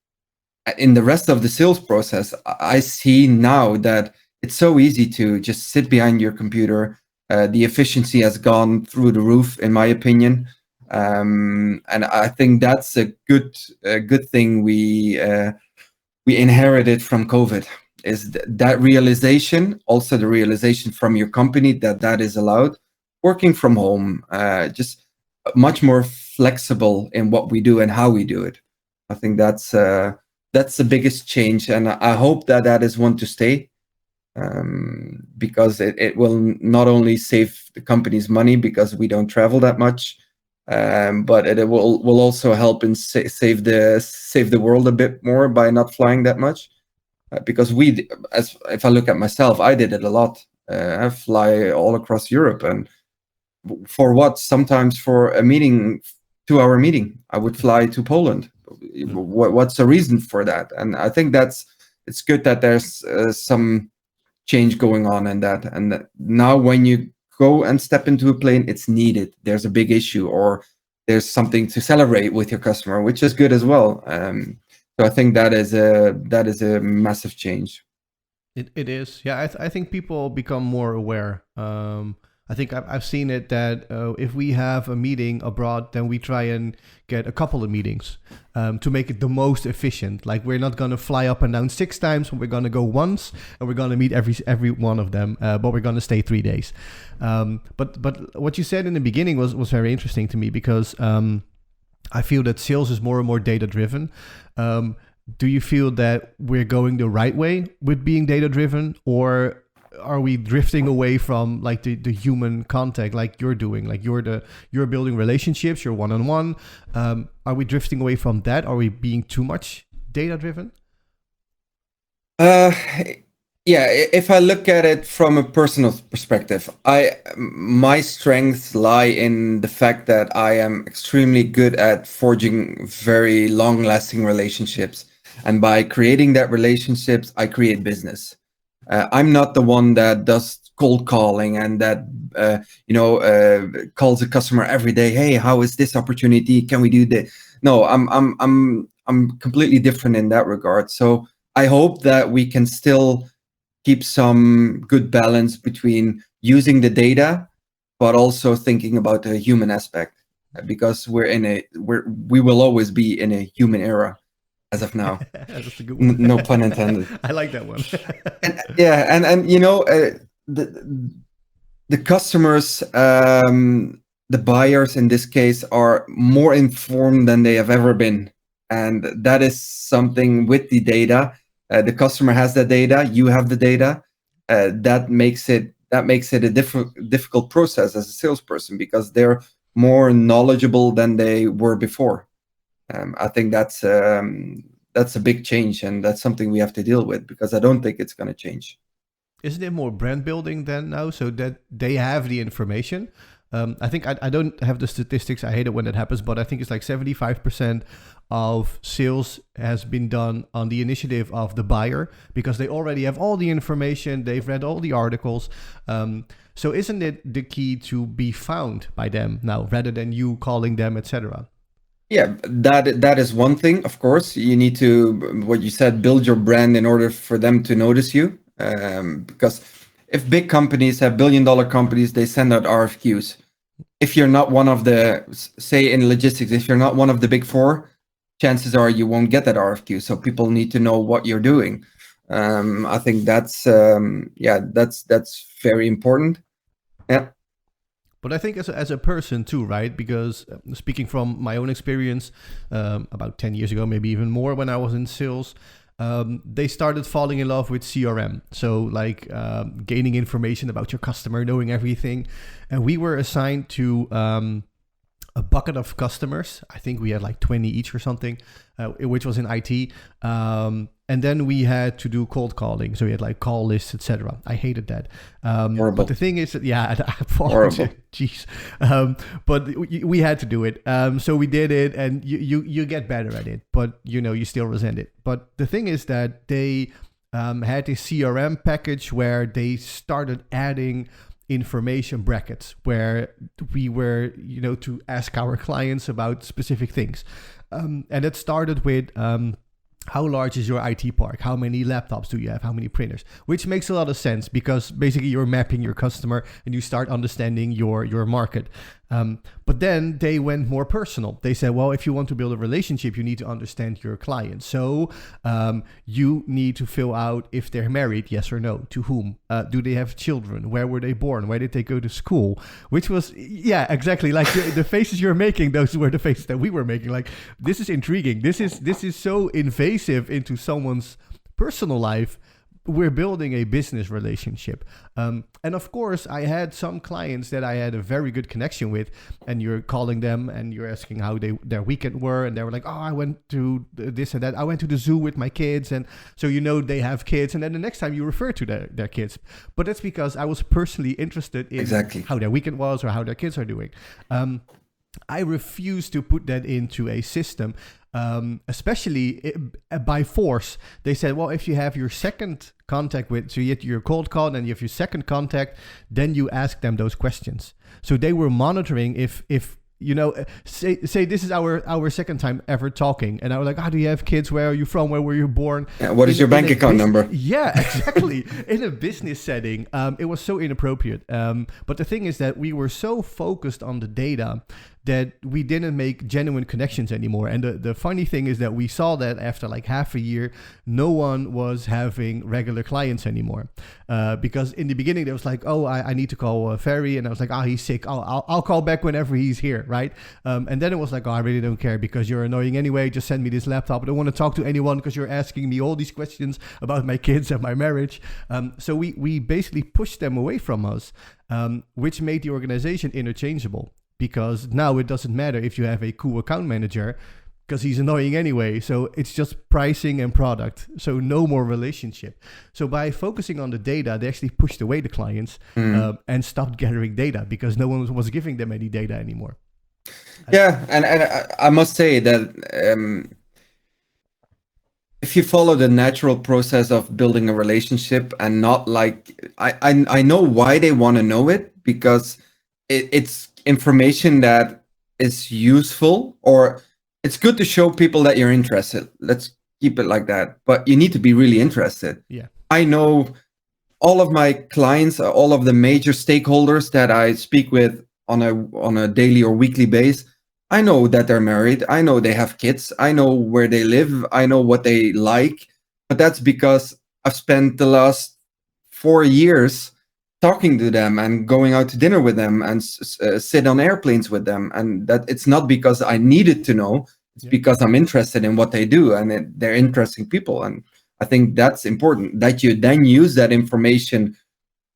[SPEAKER 3] in the rest of the sales process, I see now that it's so easy to just sit behind your computer. The efficiency has gone through the roof, in my opinion. And I think that's a good thing we inherited from COVID, is that realization, also the realization from your company that is allowed, working from home, just much more flexible in what we do and how we do it. I think that's the biggest change, and I hope that is one to stay, because it will not only save the company's money because we don't travel that much, but it will also help in save the world a bit more by not flying that much. Because if I look at myself, I did it a lot. I fly all across Europe, and for what? Sometimes for a meeting, 2-hour meeting, I would fly to Poland. What's the reason for that? And I think it's good that there's some change going on in that. And that now when you go and step into a plane, it's needed. There's a big issue, or there's something to celebrate with your customer, which is good as well. So I think that is a massive change.
[SPEAKER 2] It is. Yeah, I think people become more aware. I think I've seen it that if we have a meeting abroad, then we try and get a couple of meetings to make it the most efficient. Like, we're not going to fly up and down 6 times, we're going to go once, and we're going to meet every one of them, but we're going to stay 3 days. But what you said in the beginning was very interesting to me, because I feel that sales is more and more data driven. Do you feel that we're going the right way with being data driven, or are we drifting away from like the human contact, like you're doing? Like you're building relationships, you're one-on-one. Are we drifting away from that? Are we being too much data driven?
[SPEAKER 3] Yeah, if I look at it from a personal perspective, my strengths lie in the fact that I am extremely good at forging very long-lasting relationships, and by creating that relationships, I create business. I'm not the one that does cold calling and that calls a customer every day. Hey, how is this opportunity? Can we do this? No, I'm completely different in that regard. So I hope that we can still keep some good balance between using the data, but also thinking about the human aspect, because we will always be in a human era. As of now.
[SPEAKER 2] That's a good one.
[SPEAKER 3] No pun intended.
[SPEAKER 2] I like that one.
[SPEAKER 3] The customers, the buyers in this case, are more informed than they have ever been, and that is something with the data. The customer has the data, you have the data. That makes it a difficult process as a salesperson, because they're more knowledgeable than they were before. I think that's a big change, and that's something we have to deal with, because I don't think it's going to change.
[SPEAKER 2] Isn't it more brand building then now, so that they have the information? I think I don't have the statistics. I hate it when that happens, but I think it's like 75% of sales has been done on the initiative of the buyer, because they already have all the information. They've read all the articles. So isn't it the key to be found by them now, rather than you calling them, etc.?
[SPEAKER 3] Yeah, that is one thing. Of course, you need to, what you said, build your brand in order for them to notice you. Because if big companies have billion-dollar companies, they send out RFQs. If you're not one of the, say in logistics, if you're not one of the big four, chances are you won't get that RFQ. So people need to know what you're doing. I think that's that's very important. Yeah.
[SPEAKER 2] But I think as a person too, right? Because speaking from my own experience, about 10 years ago, maybe even more, when I was in sales, they started falling in love with CRM. So like gaining information about your customer, knowing everything. And we were assigned to a bucket of customers. I think we had like 20 each or something, which was in IT. And then we had to do cold calling. So we had like call lists, etc. I hated that.
[SPEAKER 3] Horrible.
[SPEAKER 2] But the thing is that, yeah,
[SPEAKER 3] Horrible.
[SPEAKER 2] Jeez. But we had to do it. So we did it, and you get better at it, but you still resent it. But the thing is that they had a CRM package where they started adding information brackets where we were, to ask our clients about specific things. And it started with how large is your IT park? How many laptops do you have? How many printers? Which makes a lot of sense because basically you're mapping your customer and you start understanding your market. But then they went more personal. They said, well, if you want to build a relationship, you need to understand your client. So you need to fill out if they're married, yes or no, to whom, do they have children, where were they born, where did they go to school, which was, yeah, exactly like the faces you're making. Those were the faces that we were making. Like, this is intriguing. This is so invasive into someone's personal life. We're building a business relationship. And of course, I had some clients that I had a very good connection with, and you're calling them and you're asking how their weekend were. And they were like, oh, I went to this and that. I went to the zoo with my kids. And so, they have kids. And then the next time you refer to their kids. But that's because I was personally interested in
[SPEAKER 3] Exactly.
[SPEAKER 2] how their weekend was or how their kids are doing. I refuse to put that into a system, especially by force. They said, well, if you have your second contact so you get your cold call and you have your second contact, then you ask them those questions. So they were monitoring if say this is our second time ever talking, and I was like, do you have kids? Where are you from? Where were you born?
[SPEAKER 3] Yeah, what is your bank account number?
[SPEAKER 2] Yeah, exactly. In a business setting, it was so inappropriate. But the thing is that we were so focused on the data that we didn't make genuine connections anymore. And the funny thing is that we saw that after like half a year, no one was having regular clients anymore. Because in the beginning, there was like, I need to call Ferry. And I was like, he's sick. I'll call back whenever he's here, right? And then it was like, I really don't care because you're annoying anyway. Just send me this laptop. I don't want to talk to anyone because you're asking me all these questions about my kids and my marriage. So we basically pushed them away from us, which made the organization interchangeable. Because now it doesn't matter if you have a cool account manager because he's annoying anyway. So it's just pricing and product. So no more relationship. So by focusing on the data, they actually pushed away the clients and stopped gathering data because no one was giving them any data anymore.
[SPEAKER 3] Yeah, and I must say that if you follow the natural process of building a relationship and not like, I know why they want to know it, because it's information that is useful, or it's good to show people that you're interested. Let's keep it like that. But you need to be really interested.
[SPEAKER 2] Yeah.
[SPEAKER 3] I know all of my clients, all of the major stakeholders that I speak with on a daily or weekly basis. I know that they're married. I know they have kids. I know where they live. I know what they like. But that's because I've spent the last 4 years talking to them and going out to dinner with them and sit on airplanes with them. And that it's not because I needed to know, it's because I'm interested in what they do, and they're interesting people. And I think that's important, that you then use that information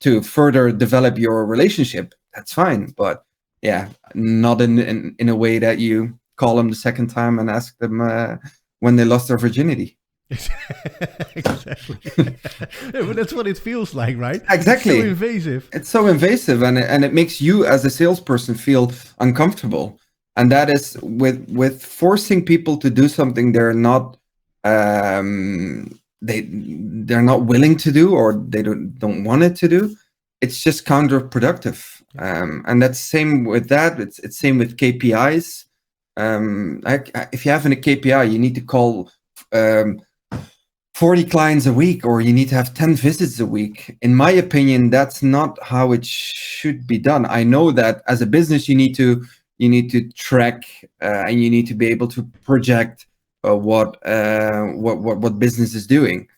[SPEAKER 3] to further develop your relationship. That's fine. But yeah, not in a way that you call them the second time and ask them when they lost their virginity.
[SPEAKER 2] Exactly. Yeah, but that's what it feels like, right?
[SPEAKER 3] Exactly.
[SPEAKER 2] It's so invasive.
[SPEAKER 3] It's so invasive, and it makes you as a salesperson feel uncomfortable. And that is with forcing people to do something they're not they're not willing to do, or they don't want it to do. It's just counterproductive. And that's same with that. It's same with KPIs. If you have a KPI, you need to call 40 clients a week, or you need to have 10 visits a week. In my opinion, that's not how it should be done. I know that as a business, you need to track and you need to be able to project what business is doing,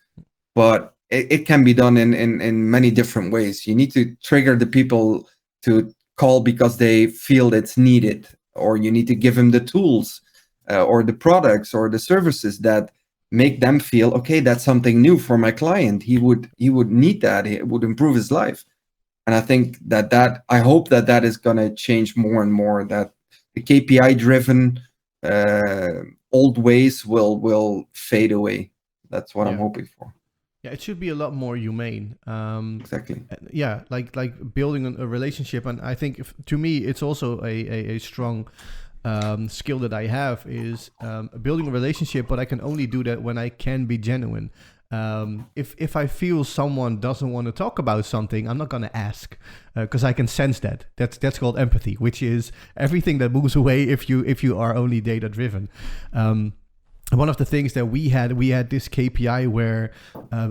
[SPEAKER 3] but it can be done in many different ways. You need to trigger the people to call because they feel it's needed, or you need to give them the tools or the products or the services that make them feel, okay, that's something new for my client. He would need that. It would improve his life. And I think I hope that is going to change more and more, that the KPI driven old ways will fade away. That's what I'm hoping for.
[SPEAKER 2] Yeah, it should be a lot more humane.
[SPEAKER 3] Exactly.
[SPEAKER 2] Yeah, like building a relationship. And I think to me, it's also a strong skill that I have is building a relationship, but I can only do that when I can be genuine. If I feel someone doesn't want to talk about something, I'm not going to ask because I can sense that. That's called empathy, which is everything that moves away if you are only data driven. One of the things that we had this KPI where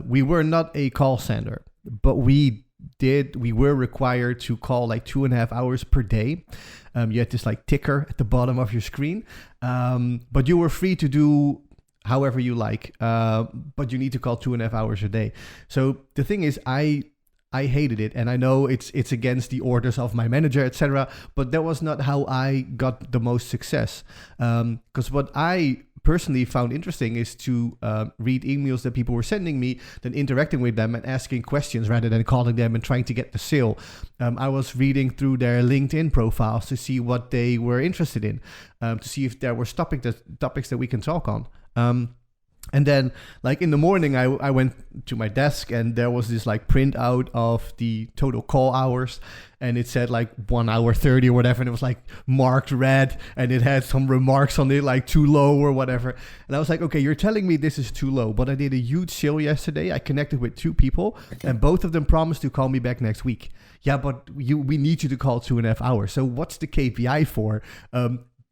[SPEAKER 2] we were not a call center, but we were required to call like 2.5 hours per day. You had this like ticker at the bottom of your screen, but you were free to do however you like, but you need to call 2.5 hours a day. So the thing is, I hated it, and I know it's against the orders of my manager, etc. But that was not how I got the most success. Because what I personally found interesting is to read emails that people were sending me, then interacting with them and asking questions rather than calling them and trying to get the sale. I was reading through their LinkedIn profiles to see what they were interested in, to see if there were topics that we can talk on. And then like in the morning, I went to my desk and there was this like printout of the total call hours, and it said like 1 hour 30 or whatever. And it was like marked red, and it had some remarks on it like too low or whatever. And I was like, okay, you're telling me this is too low, but I did a huge sale yesterday. I connected with 2 people and both of them promised to call me back next week. Yeah, but we need you to call 2.5 hours. So what's the KPI for?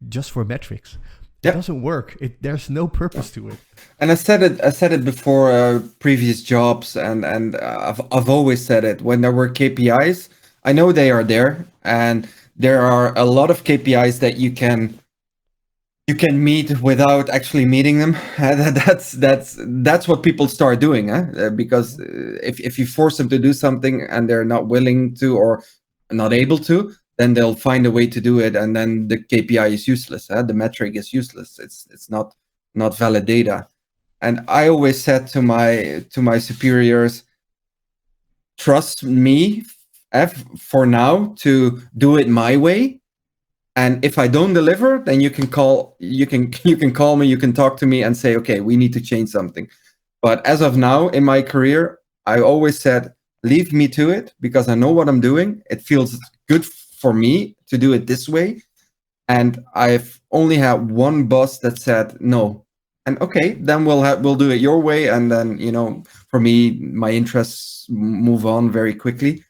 [SPEAKER 2] Just for metrics. It doesn't work. There's no purpose to it.
[SPEAKER 3] And I said it before previous jobs, and I've always said it. When there were KPIs, I know they are there, and there are a lot of KPIs that you can meet without actually meeting them. That's what people start doing, because if you force them to do something and they're not willing to or not able to, then they'll find a way to do it, and then the KPI is useless. The metric is useless. It's not valid data. And I always said to my superiors, trust me for now to do it my way. And if I don't deliver, then you can call me, you can talk to me and say, okay, we need to change something. But as of now in my career, I always said, leave me to it, because I know what I'm doing. It feels good for me to do it this way. And I've only had one boss that said no. And okay, then we'll do it your way. And then, for me, my interests move on very quickly.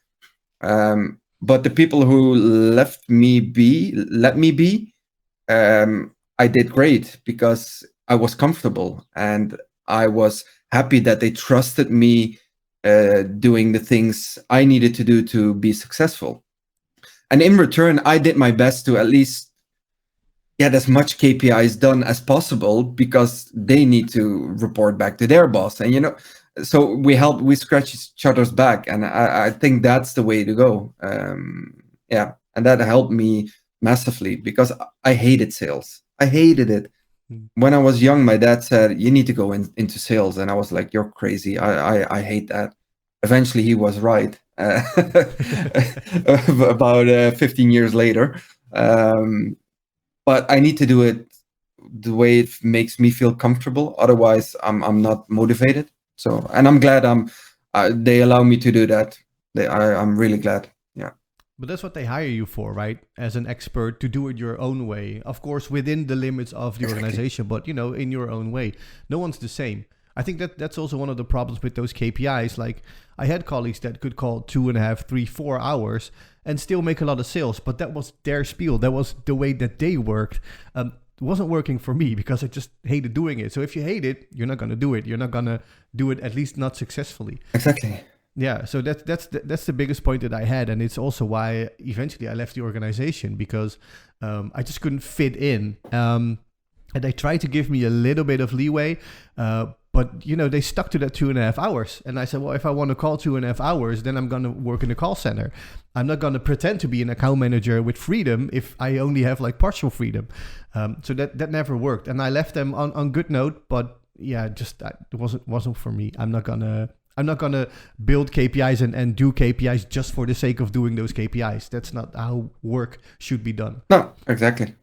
[SPEAKER 3] But the people who let me be, I did great, because I was comfortable and I was happy that they trusted me doing the things I needed to do to be successful. And in return, I did my best to at least get as much KPIs done as possible, because they need to report back to their boss. And, so we scratch each other's back. And I think that's the way to go. And that helped me massively, because I hated sales. I hated it. When I was young, my dad said, you need to go into sales. And I was like, you're crazy. I hate that. Eventually, he was right. About 15 years later. But I need to do it the way it makes me feel comfortable. Otherwise, I'm not motivated. So, and I'm glad they allow me to do that. I'm really glad. Yeah.
[SPEAKER 2] But that's what they hire you for, right? As an expert, to do it your own way. Of course, within the limits of the organization, but in your own way. No one's the same. I think that's also one of the problems with those KPIs. Like, I had colleagues that could call 2.5, 3, 4 hours and still make a lot of sales, but that was their spiel. That was the way that they worked. wasn't working for me because I just hated doing it. So if you hate it, you're not going to do it. You're not going to do it, at least not successfully.
[SPEAKER 3] Exactly.
[SPEAKER 2] Yeah, so that's the biggest point that I had, and it's also why eventually I left the organization, because I just couldn't fit in. And they tried to give me a little bit of leeway, but they stuck to that 2.5 hours. And I said, well, if I want to call 2.5 hours, then I'm going to work in a call center. I'm not going to pretend to be an account manager with freedom if I only have like partial freedom. So that never worked, and I left them on good note. But yeah, just it wasn't for me. I'm not gonna build KPIs and do KPIs just for the sake of doing those KPIs. That's not how work should be done.
[SPEAKER 3] No, exactly.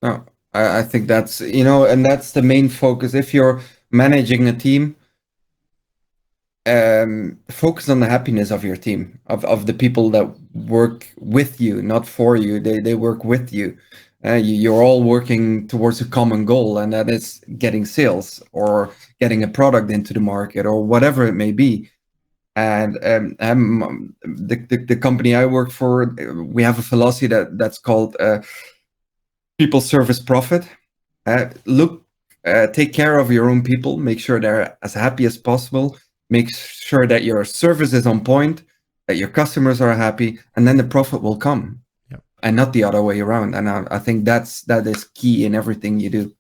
[SPEAKER 3] No, I think that's, and that's the main focus. If you're managing a team, focus on the happiness of your team, of the people that work with you, not for you. They work with you. You're all working towards a common goal, and that is getting sales or getting a product into the market or whatever it may be. And the company I work for, we have a philosophy that's called people, service, profit. Take care of your own people, make sure they're as happy as possible, make sure that your service is on point, that your customers are happy, and then the profit will come. And not the other way around. And I think that is key in everything you do.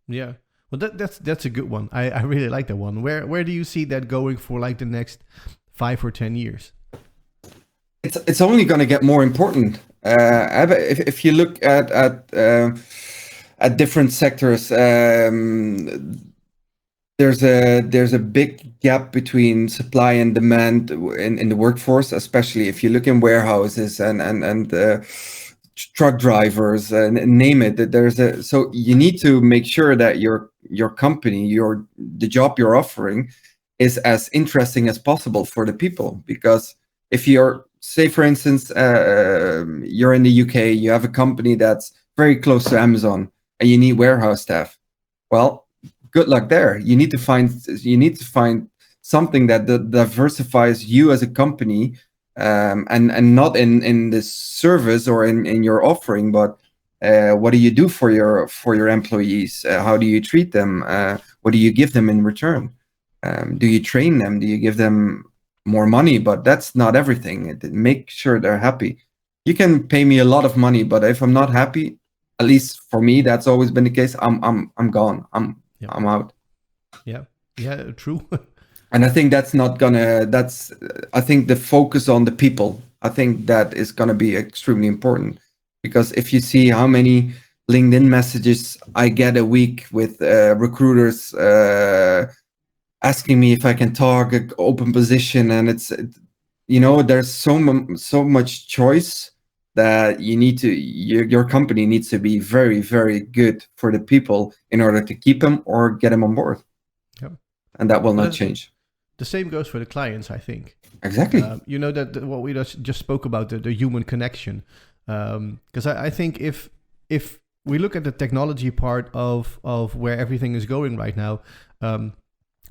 [SPEAKER 2] Yeah, well, that's a good one. I really like that one. Where do you see that going for like the next 5 or 10 years?
[SPEAKER 3] It's only going to get more important. If you look at different sectors, there's a big gap between supply and demand in the workforce, especially if you look in warehouses and truck drivers and name it. So you need to make sure that your company, the job you're offering, is as interesting as possible for the people. Because if you're, say for instance, you're in the UK, you have a company that's very close to Amazon, and you need warehouse staff. Well, good luck there. You need to find something that diversifies you as a company, and not in the service or in your offering, but what do you do for your employees? How do you treat them? What do you give them in return? Do you train them? Do you give them more money? But that's not everything. Make sure they're happy. You can pay me a lot of money, but if I'm not happy, at least for me, that's always been the case. I'm gone. I'm out.
[SPEAKER 2] Yeah, true.
[SPEAKER 3] And I think I think the focus on the people, I think that is going to be extremely important, because if you see how many LinkedIn messages I get a week with recruiters asking me if I can talk an open position, and there's so much choice that your company needs to be very, very good for the people in order to keep them or get them on board.
[SPEAKER 2] Yep.
[SPEAKER 3] And that will not change.
[SPEAKER 2] The same goes for the clients, I think.
[SPEAKER 3] Exactly.
[SPEAKER 2] That what we just spoke about, the human connection. Because I think if we look at the technology part of where everything is going right now,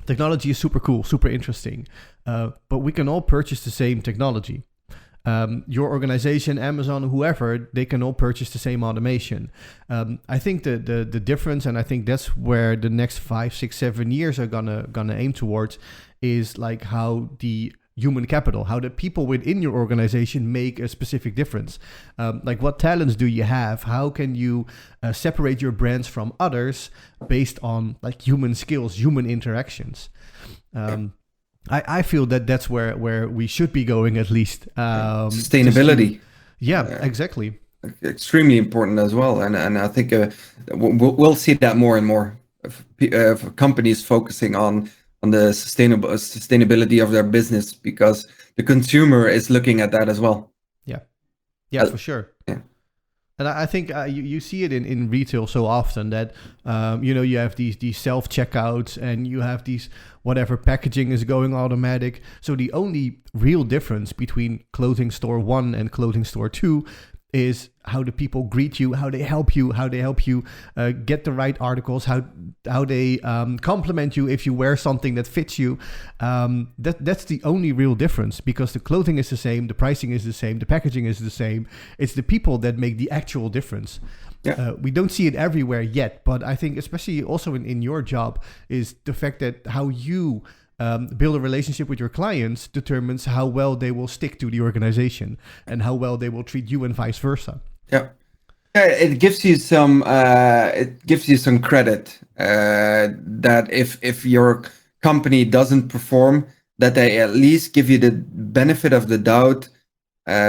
[SPEAKER 2] technology is super cool, super interesting. But we can all purchase the same technology. Your organization, Amazon, whoever, they can all purchase the same automation. I think the difference, and I think that's where the next 5, 6, 7 years are gonna aim towards, is like how the human capital, how the people within your organization make a specific difference. Like what talents do you have? How can you separate your brands from others based on like human skills, human interactions? I feel that's where we should be going, at least.
[SPEAKER 3] Sustainability.
[SPEAKER 2] Exactly.
[SPEAKER 3] Extremely important as well, and I think we'll see that more and more of companies focusing on the sustainability of their business, because the consumer is looking at that as well.
[SPEAKER 2] Yeah, for sure. Yeah. And I think you see it in retail so often that, you have these self-checkouts, and you have these whatever packaging is going automatic. So the only real difference between clothing store 1 and clothing store 2 is how the people greet you, how they help you get the right articles, how they compliment you if you wear something that fits you. That's the only real difference, because the clothing is the same, the pricing is the same, the packaging is the same. It's the people that make the actual difference.
[SPEAKER 3] Yeah.
[SPEAKER 2] We don't see it everywhere yet, but I think especially also in your job is the fact that how you build a relationship with your clients determines how well they will stick to the organization and how well they will treat you and vice versa.
[SPEAKER 3] Yeah. It gives you some credit that if your company doesn't perform, that they at least give you the benefit of the doubt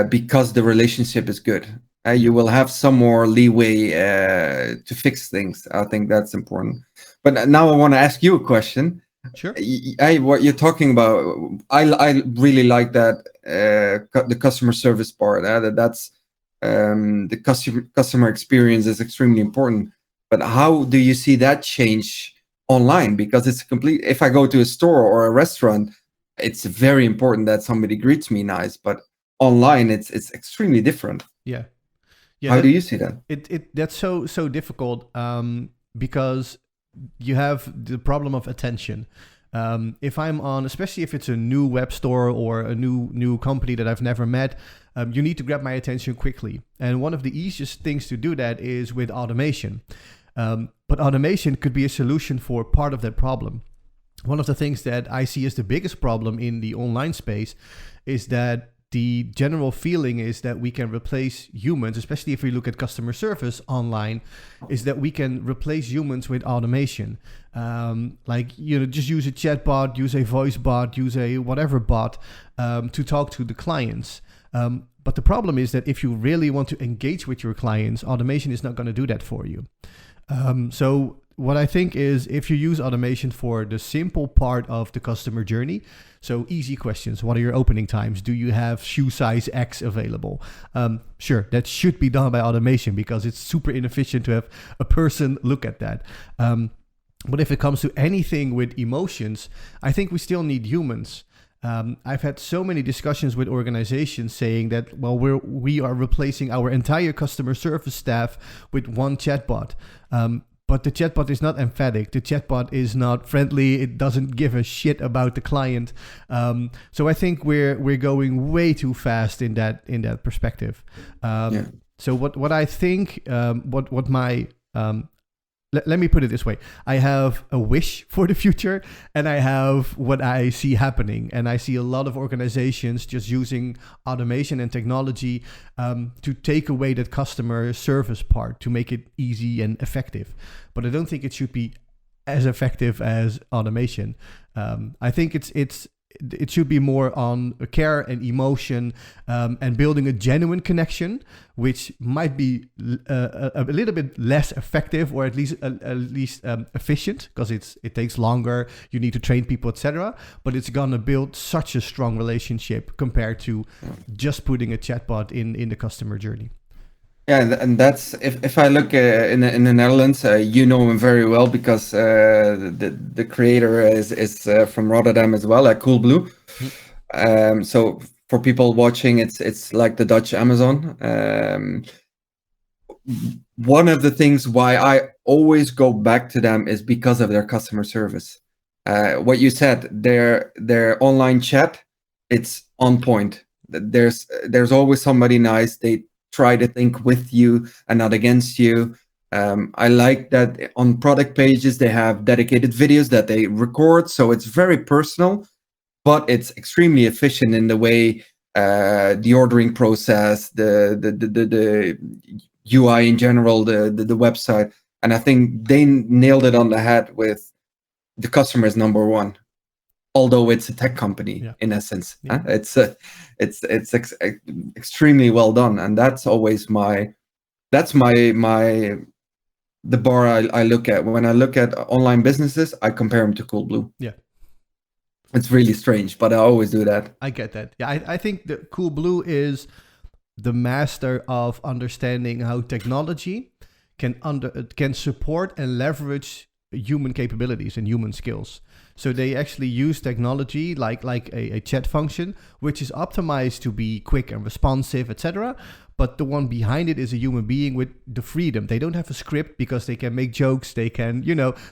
[SPEAKER 3] because the relationship is good. You will have some more leeway to fix things. I think that's important. But now I want to ask you a question.
[SPEAKER 2] Sure.
[SPEAKER 3] What you're talking about, I really like that the customer service part. That's the customer experience is extremely important. But how do you see that change online? Because it's complete. If I go to a store or a restaurant, it's very important that somebody greets me nice. But online, it's extremely different.
[SPEAKER 2] Yeah.
[SPEAKER 3] How do you see that?
[SPEAKER 2] That's so difficult because you have the problem of attention. If I'm on, especially if it's a new web store or a new company that I've never met, you need to grab my attention quickly. And one of the easiest things to do that is with automation. But automation could be a solution for part of that problem. One of the things that I see as the biggest problem in the online space is that the general feeling is that we can replace humans, especially if we look at customer service online, is that we can replace humans with automation. Just use a chat bot, use a voice bot, use a whatever bot to talk to the clients. But the problem is that if you really want to engage with your clients, automation is not going to do that for you. So what I think is if you use automation for the simple part of the customer journey, so easy questions, what are your opening times? Do you have shoe size X available? Sure, that should be done by automation because it's super inefficient to have a person look at that. But if it comes to anything with emotions, I think we still need humans. I've had so many discussions with organizations saying that, well, we are replacing our entire customer service staff with one chatbot. But the chatbot is not emphatic. The chatbot is not friendly. It doesn't give a shit about the client. So I think we're going way too fast in that perspective. So what I think, what my let me put it this way. I have a wish for the future and I have what I see happening. And I see a lot of organizations just using automation and technology to take away that customer service part, to make it easy and effective. But I don't think it should be as effective as automation. I think it should be more on care and emotion and building a genuine connection, which might be a little bit less effective or at least efficient because it takes longer. You need to train people, etc. But it's gonna build such a strong relationship compared to just putting a chatbot in the customer journey.
[SPEAKER 3] Yeah, and that's if I look in the Netherlands, you know him very well because the creator is from Rotterdam as well, Coolblue. So for people watching, it's like the Dutch Amazon. One of the things why I always go back to them is because of their customer service. What you said, their online chat, it's on point. There's always somebody nice. They try to think with you and not against you. I like that on product pages, they have dedicated videos that they record. So it's very personal, but it's extremely efficient in the way the ordering process, the UI in general, the website. And I think they nailed it on the head with the customer is number one. Although it's a tech company in essence, it's extremely well done, and that's always the bar I look at when I look at online businesses. I compare them to Coolblue.
[SPEAKER 2] Yeah,
[SPEAKER 3] it's really strange, but I always do that.
[SPEAKER 2] I get that. Yeah, I think that Coolblue is the master of understanding how technology can support and leverage human capabilities and human skills. So they actually use technology like a chat function, which is optimized to be quick and responsive, etc. But the one behind it is a human being with the freedom. They don't have a script because they can make jokes. They can,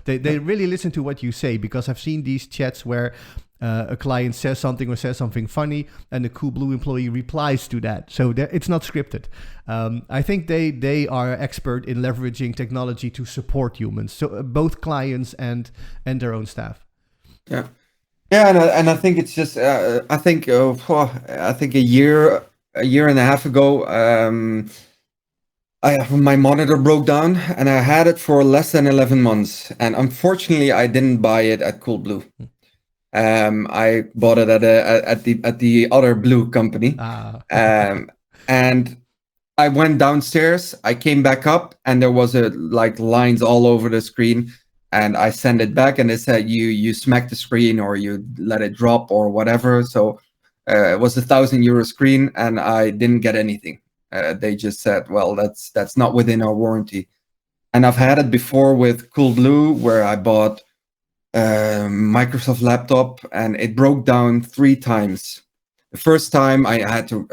[SPEAKER 2] they really listen to what you say, because I've seen these chats where a client says something or says something funny, and the Coolblue employee replies to that. So it's not scripted. I think they are expert in leveraging technology to support humans, so both clients and their own staff.
[SPEAKER 3] Yeah, and I think it's just I think a year and a half ago, my monitor broke down, and I had it for less than 11 months, and unfortunately, I didn't buy it at Coolblue. I bought it at the other blue company, and I went downstairs. I came back up, and there was lines all over the screen. And I sent it back, and they said you smacked the screen or you let it drop or whatever. So it was €1,000 screen, and I didn't get anything. They just said, well, that's not within our warranty. And I've had it before with Coolblue, where I bought a Microsoft laptop, and it broke down 3 times. The first time I had to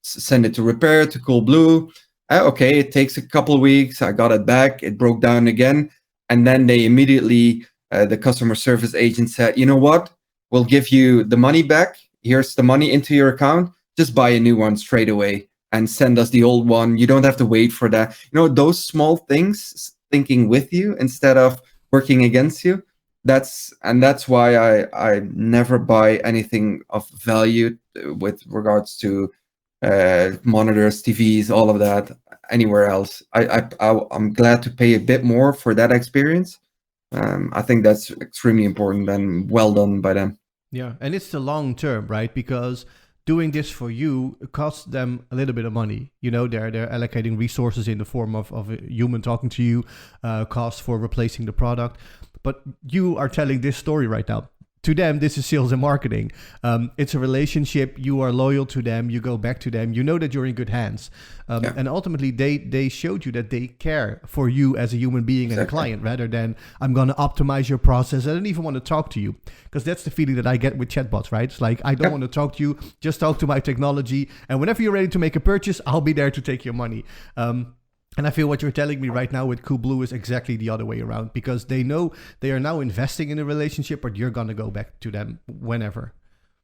[SPEAKER 3] send it to repair to Coolblue. Okay, it takes a couple of weeks. I got it back. It broke down again. And then they immediately, the customer service agent said, you know what? We'll give you the money back. Here's the money into your account. Just buy a new one straight away and send us the old one. You don't have to wait for that. You know, those small things, thinking with you instead of working against you. That's why I never buy anything of value with regards to monitors, TVs, all of that, anywhere else. I'm glad to pay a bit more for that experience. I think that's extremely important, and well done by them.
[SPEAKER 2] Yeah, and it's the long term, right? Because doing this for you costs them a little bit of money. You know, they're allocating resources in the form of a human talking to you, cost for replacing the product. But you are telling this story right now. To them, this is sales and marketing. It's a relationship. You are loyal to them. You go back to them. You know that you're in good hands. And ultimately, they showed you that they care for you as a human being and a client, rather than I'm going to optimize your process. I don't even want to talk to you, because that's the feeling that I get with chatbots, right? It's like, I don't want to talk to you. Just talk to my technology. And whenever you're ready to make a purchase, I'll be there to take your money. And I feel what you're telling me right now with Coolblue is exactly the other way around, because they know they are now investing in a relationship, but you're going to go back to them whenever.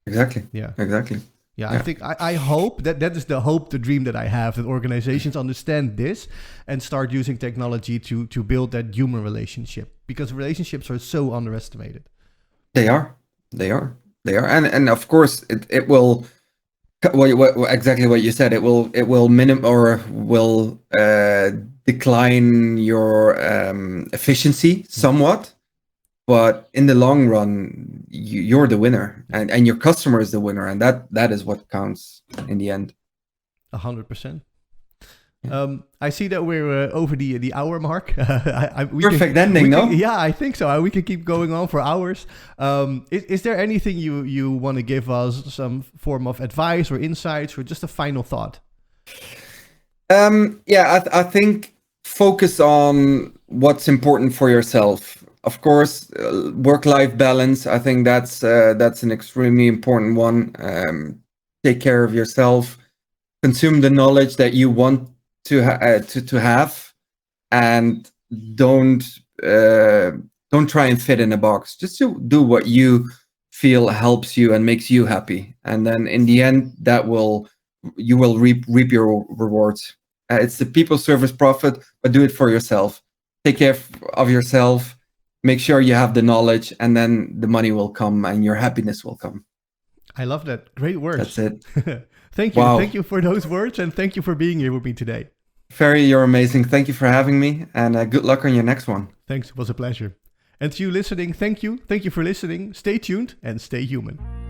[SPEAKER 3] Exactly.
[SPEAKER 2] Yeah.
[SPEAKER 3] Exactly.
[SPEAKER 2] Yeah. I think I hope that is the dream that I have, that organizations understand this and start using technology to build that human relationship, because relationships are so underestimated.
[SPEAKER 3] They are. And of course it will, exactly what you said. It will decline your efficiency somewhat, but in the long run, you're the winner, and your customer is the winner, and that is what counts in the end.
[SPEAKER 2] 100%. I see that we're over the hour mark.
[SPEAKER 3] Perfect ending, no?
[SPEAKER 2] Yeah, I think so. We can keep going on for hours. Is there anything you want to give us, some form of advice or insights, or just a final thought?
[SPEAKER 3] I think focus on what's important for yourself. Of course, work-life balance. I think that's an extremely important one. Take care of yourself. Consume the knowledge that you want to have, and don't try and fit in a box. Just to do what you feel helps you and makes you happy, and then in the end, you will reap your rewards. It's the people service profit, but do it for yourself. Take care of yourself. Make sure you have the knowledge, and then the money will come and your happiness will come.
[SPEAKER 2] I love that. Great words.
[SPEAKER 3] That's it.
[SPEAKER 2] Thank you.
[SPEAKER 3] Wow.
[SPEAKER 2] Thank you for those words, and thank you for being here with me today.
[SPEAKER 3] Ferry, you're amazing. Thank you for having me, and good luck on your next one.
[SPEAKER 2] Thanks. It was a pleasure. And to you listening, thank you. Thank you for listening. Stay tuned and stay human.